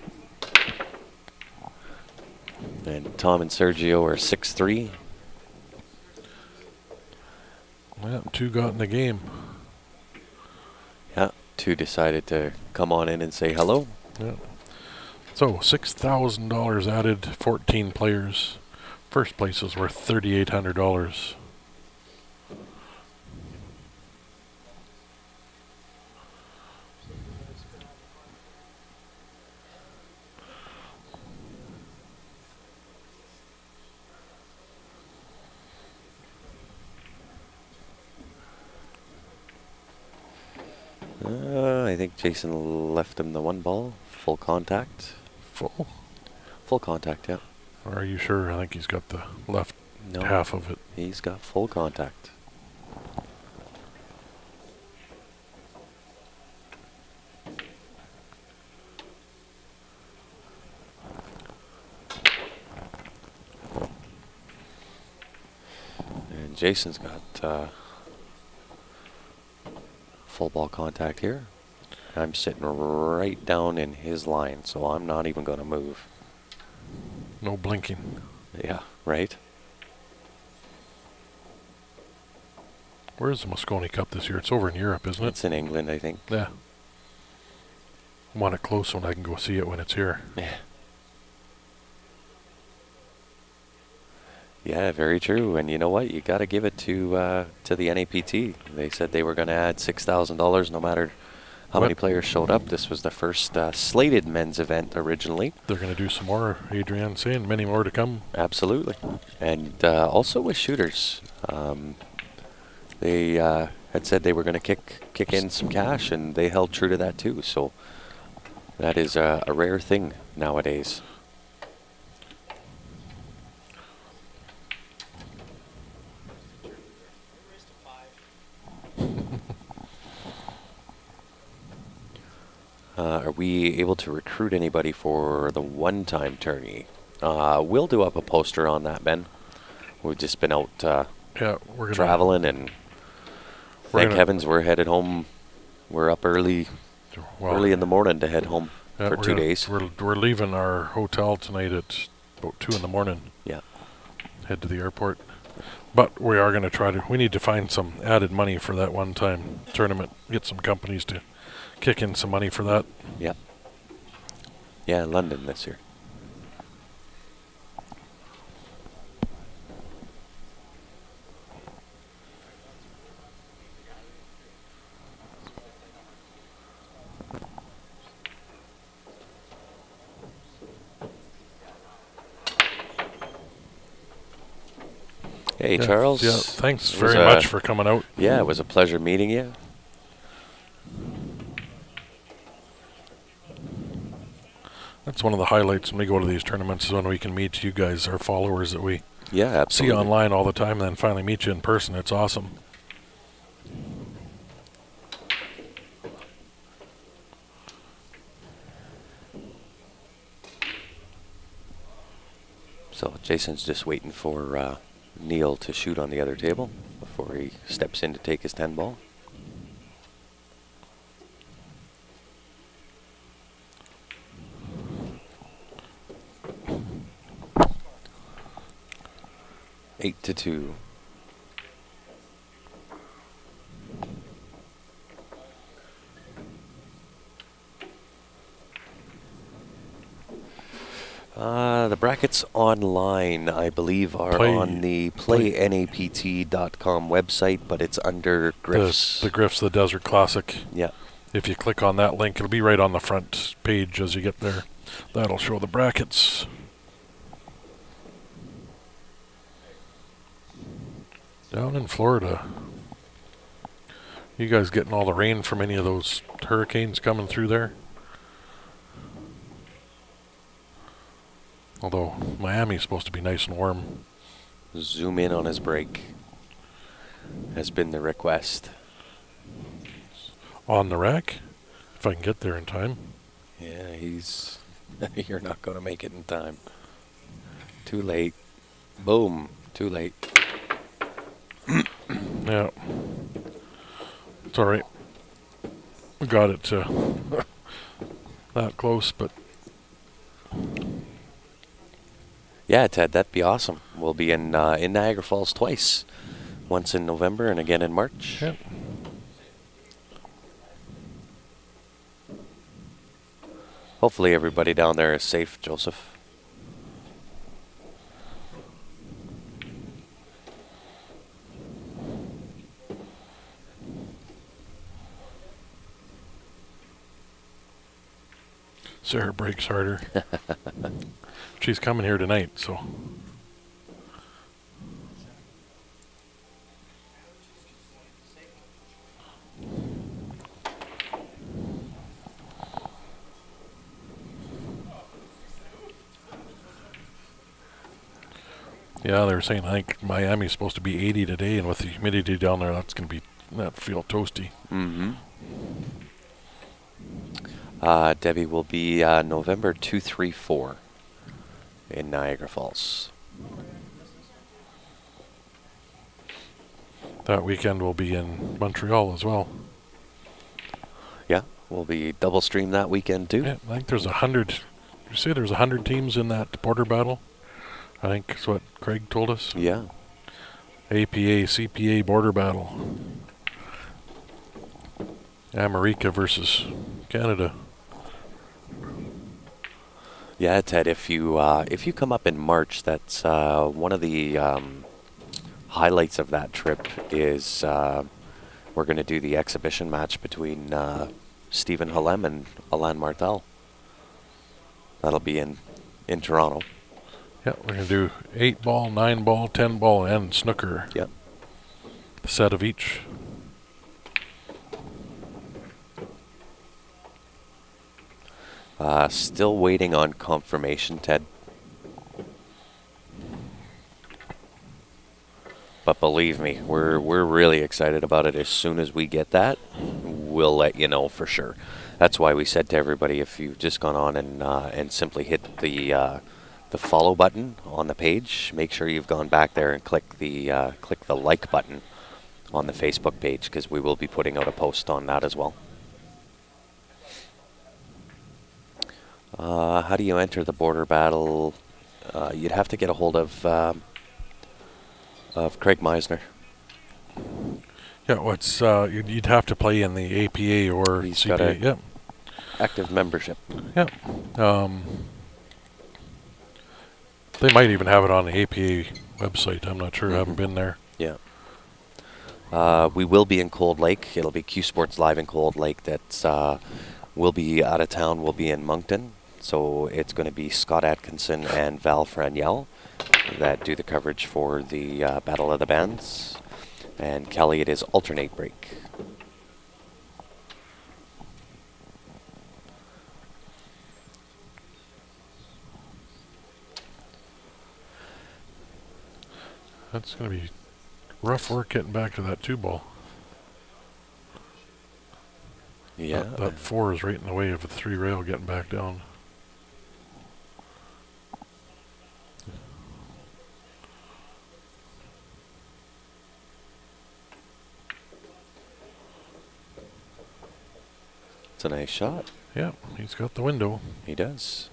B: And Tom and Sergio are 6-3.
A: Yeah, 2 got in the game.
B: Yeah, 2 decided to come on in and say hello.
A: Yeah. So $6,000 added, 14 players. First place is worth $3,800.
B: I think Jason left him the 1 ball. Full contact.
A: Full?
B: Full contact, yeah.
A: Are you sure? I think he's got the left
B: No,
A: half of it.
B: he's got full contact. Jason's got full ball contact here. I'm sitting right down in his line, so I'm not even going to move.
A: No blinking.
B: Yeah, right?
A: Where is the Moscone Cup this year? It's over in Europe, isn't it?
B: It's in England, I think.
A: Yeah. I want it close when I can go see it when it's here.
B: Yeah. Yeah, very true. And you know what? You got to give it to the NAPT. They said they were going to add $6,000 no matter how many players showed up. This was the first slated men's event originally.
A: They're going to do some more, Adrian's saying. Many more to come.
B: Absolutely. And also with shooters. They had said they were going to kick in some cash, and they held true to that too. So that is a rare thing nowadays. Are we able to recruit anybody for the one-time tourney? We'll do up a poster on that, Ben. We've just been out
A: we're
B: traveling, and thank heavens we're headed home. We're up early in the morning to head home for 2 days.
A: We're leaving our hotel tonight at about 2 in the morning.
B: Yeah.
A: Head to the airport. But we are going to we need to find some added money for that one-time tournament. Get some companies to kick in some money for that.
B: Yeah. Yeah, London this year. Hey, Charles.
A: Yeah, thanks very much for coming out.
B: Yeah, it was a pleasure meeting you.
A: That's one of the highlights when we go to these tournaments is when we can meet you guys, our followers that we see online all the time, and then finally meet you in person. It's awesome.
B: So Jason's just waiting for Neil to shoot on the other table before he steps in to take his 10 ball. Eight to 2. The brackets online, I believe, are on the playnapt.com website, but it's under Griffs.
A: The Griffs, the Desert Classic.
B: Yeah.
A: If you click on that link, it'll be right on the front page as you get there. That'll show the brackets. Down in Florida. You guys getting all the rain from any of those hurricanes coming through there? Although Miami's supposed to be nice and warm.
B: Zoom in on his break has been the request.
A: On the rack, if I can get there in time.
B: Yeah, he's... You're not going to make it in time. Too late. Boom. Too late.
A: Yeah. It's all right. We got it that close, but...
B: Yeah, Ted, that'd be awesome. We'll be in Niagara Falls twice. Once in November and again in March.
A: Yep.
B: Hopefully everybody down there is safe, Joseph.
A: Sarah breaks harder. She's coming here tonight, so. Yeah, they were saying I think Miami's supposed to be 80 today, and with the humidity down there, that's going to be feel toasty.
B: Mm-hmm. Debbie will be November 2, 3, 4 in Niagara Falls.
A: That weekend we'll be in Montreal as well.
B: Yeah, we'll be double stream that weekend too.
A: Yeah, I think there's 100. You say there's 100 teams in that border battle? I think that's what Craig told us.
B: Yeah.
A: APA, CPA border battle. America versus Canada.
B: Yeah, Ted. If you come up in March, that's one of the highlights of that trip. Is we're going to do the exhibition match between Stephen Halem and Alain Martel. That'll be in Toronto.
A: Yeah, we're going to do 8 ball, 9 ball, 10 ball, and snooker.
B: Yep.
A: A set of each.
B: Still waiting on confirmation, Ted. But believe me, we're really excited about it. As soon as we get that, we'll let you know for sure. That's why we said to everybody, if you've just gone on and simply hit the follow button on the page, make sure you've gone back there and click the like button on the Facebook page, because we will be putting out a post on that as well. How do you enter the border battle? You'd have to get a hold of Craig Meisner.
A: Yeah, what's you'd have to play in the APA or
B: He's
A: CPA.
B: got a
A: Yeah,
B: active membership.
A: yeah. They might even have it on the APA website. I'm not sure. I haven't been there.
B: Yeah. We will be in Cold Lake. It'll be Q Sports Live in Cold Lake. That's we'll be out of town. We'll be in Moncton. So it's going to be Scott Atkinson and Val Franiel that do the coverage for the Battle of the Bands. And Kelly, it is alternate break.
A: That's going to be rough work getting back to that 2 ball.
B: Yeah.
A: That 4 is right in the way of the 3 rail getting back down.
B: It's a nice shot.
A: Yeah, he's got the window.
B: He does.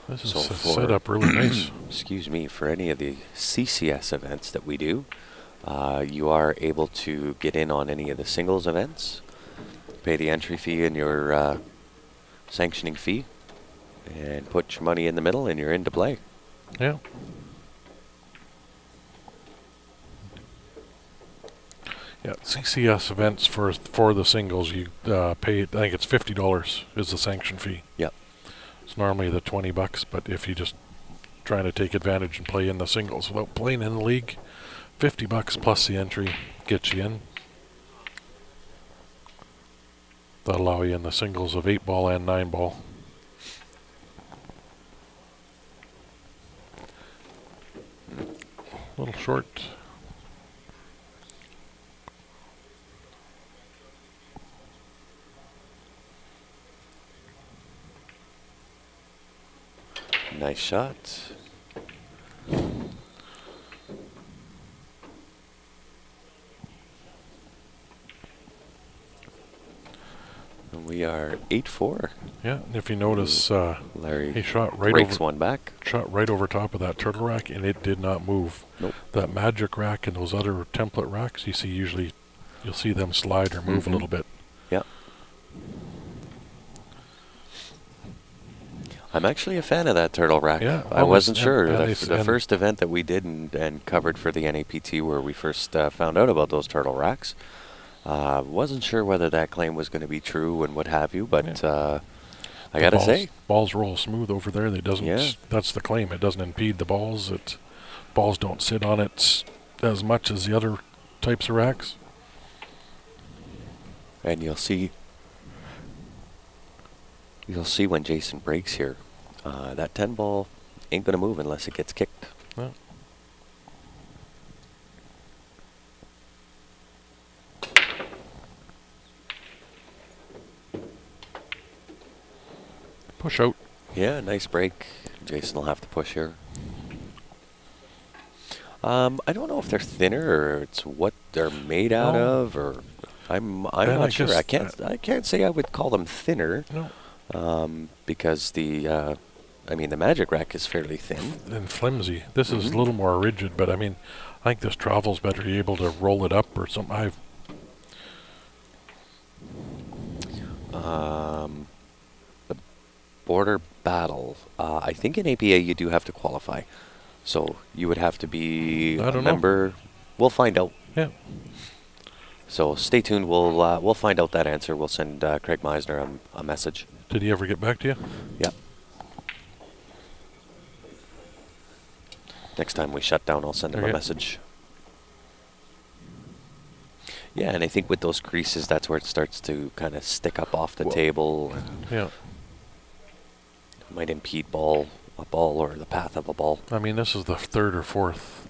A: This is
B: So
A: set up really nice.
B: Excuse me, for any of the CCS events that we do, you are able to get in on any of the singles events, pay the entry fee and your sanctioning fee, and put your money in the middle, and you're in to play.
A: Yeah. Yeah, CCS events for the singles, you pay. I think it's $50 is the sanction fee.
B: Yep.
A: It's normally the $20, but if you just trying to take advantage and play in the singles without playing in the league, $50 plus the entry gets you in. That'll allow you in the singles of 8 ball and 9 ball. A little short.
B: Nice shot. And we are 8-4.
A: Yeah, and if you notice,
B: Larry
A: he shot right
B: breaks
A: over
B: one back.
A: shot right over top of that turtle rack, and it did not move.
B: Nope.
A: That magic rack and those other template racks, you see usually, you'll see them slide or move a little bit.
B: Yeah. I'm actually a fan of that turtle rack.
A: Yeah,
B: I wasn't sure.
A: and
B: The first event that we did and covered for the NAPT, where we first found out about those turtle racks, wasn't sure whether that claim was going to be true and what have you, but I got to say,
A: balls roll smooth over there. They doesn't.
B: Yeah.
A: That's the claim. It doesn't impede the balls. Balls don't sit on it as much as the other types of racks.
B: and you'll see when Jason breaks here, that 10 ball ain't going to move unless it gets kicked.
A: Yeah. Push out.
B: Yeah, nice break. Jason will have to push here. I don't know if they're thinner or it's what they're made out
A: No.
B: of, or I'm
A: And I
B: not sure.
A: guess
B: I can't say I would call them thinner,
A: No.
B: because the Magic Rack is fairly thin.
A: And flimsy. This is
B: Mhm.
A: a little more rigid, but I mean, I think this travel's better. You're able to roll it up or something.
B: The Border Battle. I think in APA you do have to qualify, so you would have to be
A: I
B: a
A: don't know.
B: member. We'll find out.
A: Yeah.
B: So stay tuned. We'll find out that answer. We'll send Craig Meisner a message.
A: Did he ever get back to you?
B: Yeah. Next time we shut down, I'll send him a
A: Okay.
B: message. Yeah, and I think with those creases, that's where it starts to kind of stick up off the
A: Well-
B: table and
A: Yeah.
B: might impede a ball or the path of a ball.
A: I mean, this is the third or fourth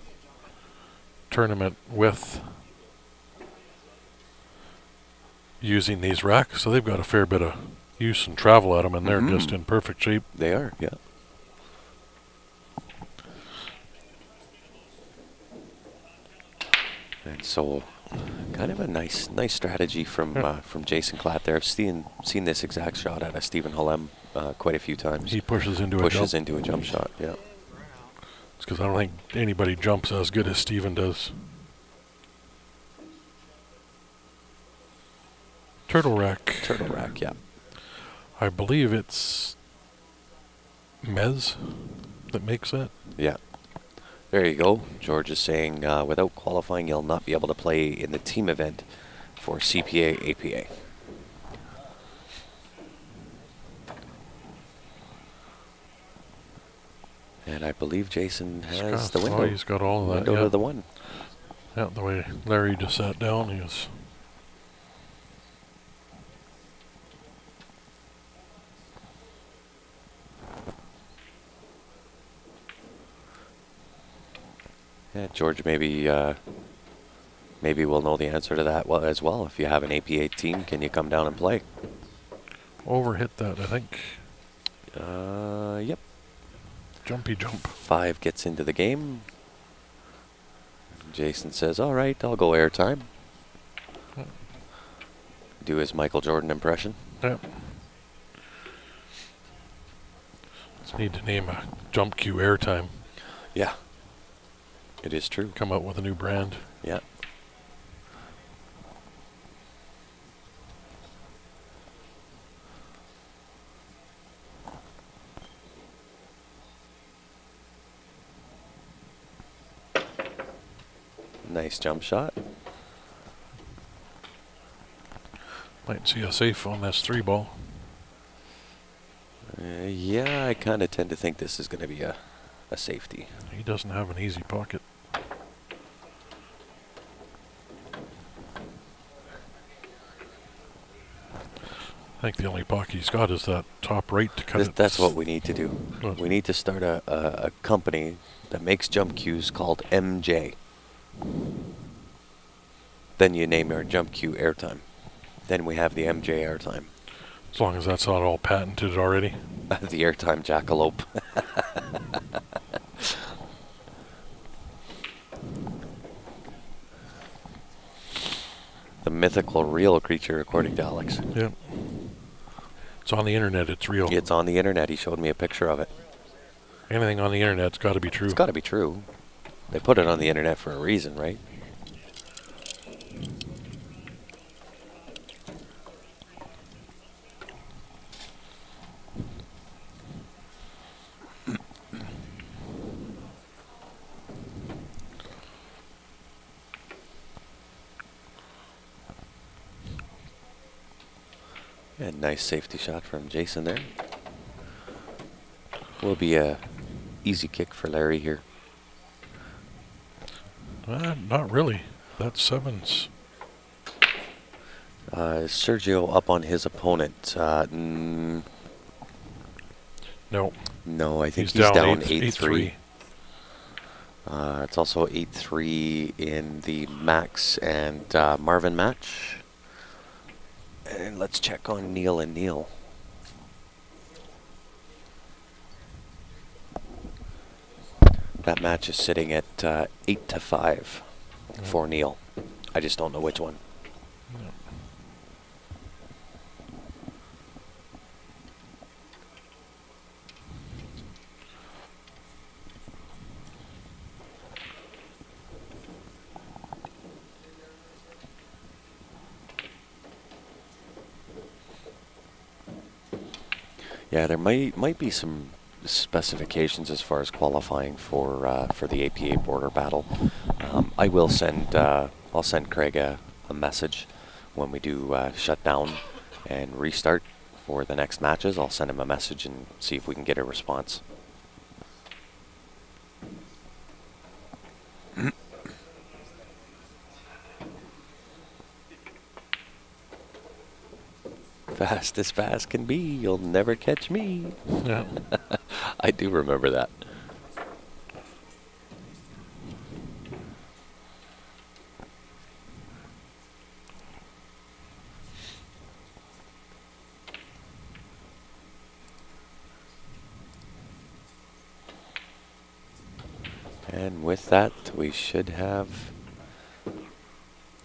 A: tournament with using these racks, so they've got a fair bit of use and travel at them, and they're just
B: Mhm.
A: in perfect shape.
B: They are, yeah. And so, kind of a nice strategy from
A: Yeah.
B: from Jason Klatt there. I've seen this exact shot out of Stephen Hullem quite a few times.
A: He pushes into a
B: Pushes
A: jump.
B: into a jump shot, yeah.
A: It's because I don't think anybody jumps as good as Steven does. Turtle rack.
B: Turtle rack, yeah.
A: I believe it's Mez that makes that.
B: Yeah. There you go. George is saying without qualifying, you'll not be able to play in the team event for CPA APA. And I believe Jason has the window.
A: Oh, he's got all of that.
B: Window
A: Yeah.
B: to the one.
A: Yeah, the way Larry just sat down, he was.
B: Yeah, George, maybe we'll know the answer to that as well. If you have an APA team, can you come down and play?
A: Overhit that, I think.
B: Yep.
A: Jumpy jump.
B: 5 gets into the game. Jason says, all right, I'll go airtime.
A: Yeah.
B: Do his Michael Jordan impression.
A: Yeah. Just need to name a jump queue airtime.
B: Yeah. It is true.
A: Come out with a new brand.
B: Yeah. Nice jump shot.
A: Might see a safe on this 3-ball.
B: Yeah, I kind of tend to think this is going to be a safety.
A: He doesn't have an easy pocket. I think the only pocket he's got is that top right to cut it.
B: That's what we need to do.
A: What?
B: We need to start a company that makes jump cues called MJ. Then you name our jump cue airtime. Then we have the MJ airtime.
A: As long as that's not all patented already.
B: The airtime jackalope. The mythical real creature, according to Alex.
A: Yeah. It's on the internet, it's real.
B: It's on the internet. He showed me a picture of it.
A: Anything on the internet's got to be true.
B: It's got to be true. They put it on the internet for a reason, right? Yeah, nice safety shot from Jason there. Will be a easy kick for Larry here.
A: Not really. That's 7s.
B: Sergio up on his opponent.
A: No.
B: No, I think
A: He's down
B: 8-3. It's also 8-3 in the Max and Marvin match. And let's check on Neil and Neil. That match is sitting at 8-5 for Neil. I just don't know which one. Yeah, there might be some specifications as far as qualifying for the APA border battle. I will send I'll send Craig a message when we do shut down and restart for the next matches. I'll send him a message and see if we can get a response. Fast as fast can be, you'll never catch me.
A: Yeah.
B: I do remember that. And with that, we should have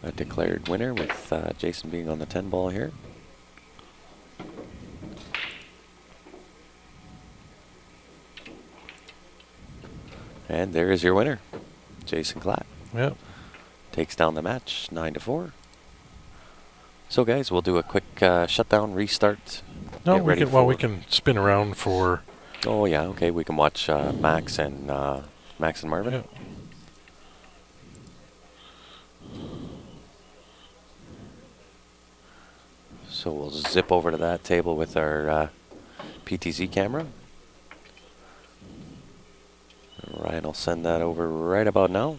B: a declared winner with Jason being on the 10 ball here. And there is your winner, Jason Klatt.
A: Yeah.
B: Takes down the match 9-4. So guys, we'll do a quick shutdown, restart.
A: No,
B: get
A: we
B: ready
A: can. Well,
B: for-
A: we can spin around for.
B: Oh yeah, okay. We can watch Max and Marvin.
A: Yeah.
B: So we'll zip over to that table with our PTZ camera. Ryan will send that over right about now.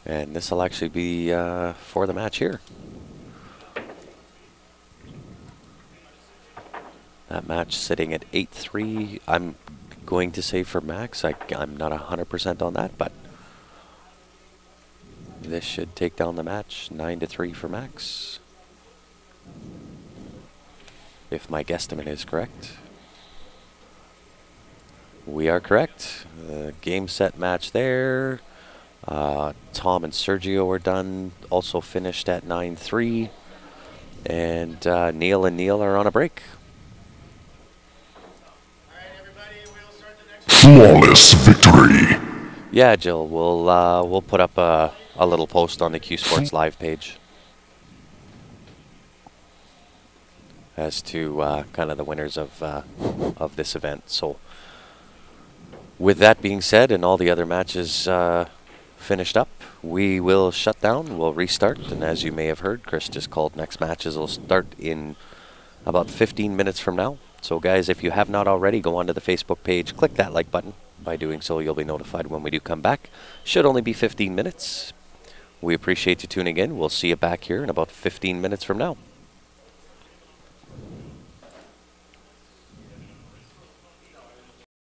B: And this will actually be for the match here. That match sitting at 8-3. I'm going to say for Max. I'm not 100% on that, but this should take down the match 9-3 for Max. If my guesstimate is correct. We are correct. Game set match there. Tom and Sergio are done. Also finished at 9-3. And Neil and Neil are on a break.
D: Flawless victory.
B: Yeah, Jill, we'll put up a little post on the Q Sports Live page as to kind of the winners of this event. So, with that being said, and all the other matches finished up, we will shut down. We'll restart, and as you may have heard, Chris just called next matches will start in about 15 minutes from now. So guys, if you have not already, go onto the Facebook page, click that like button. By doing so, you'll be notified when we do come back. Should only be 15 minutes. We appreciate you tuning in. We'll see you back here in about 15 minutes from now.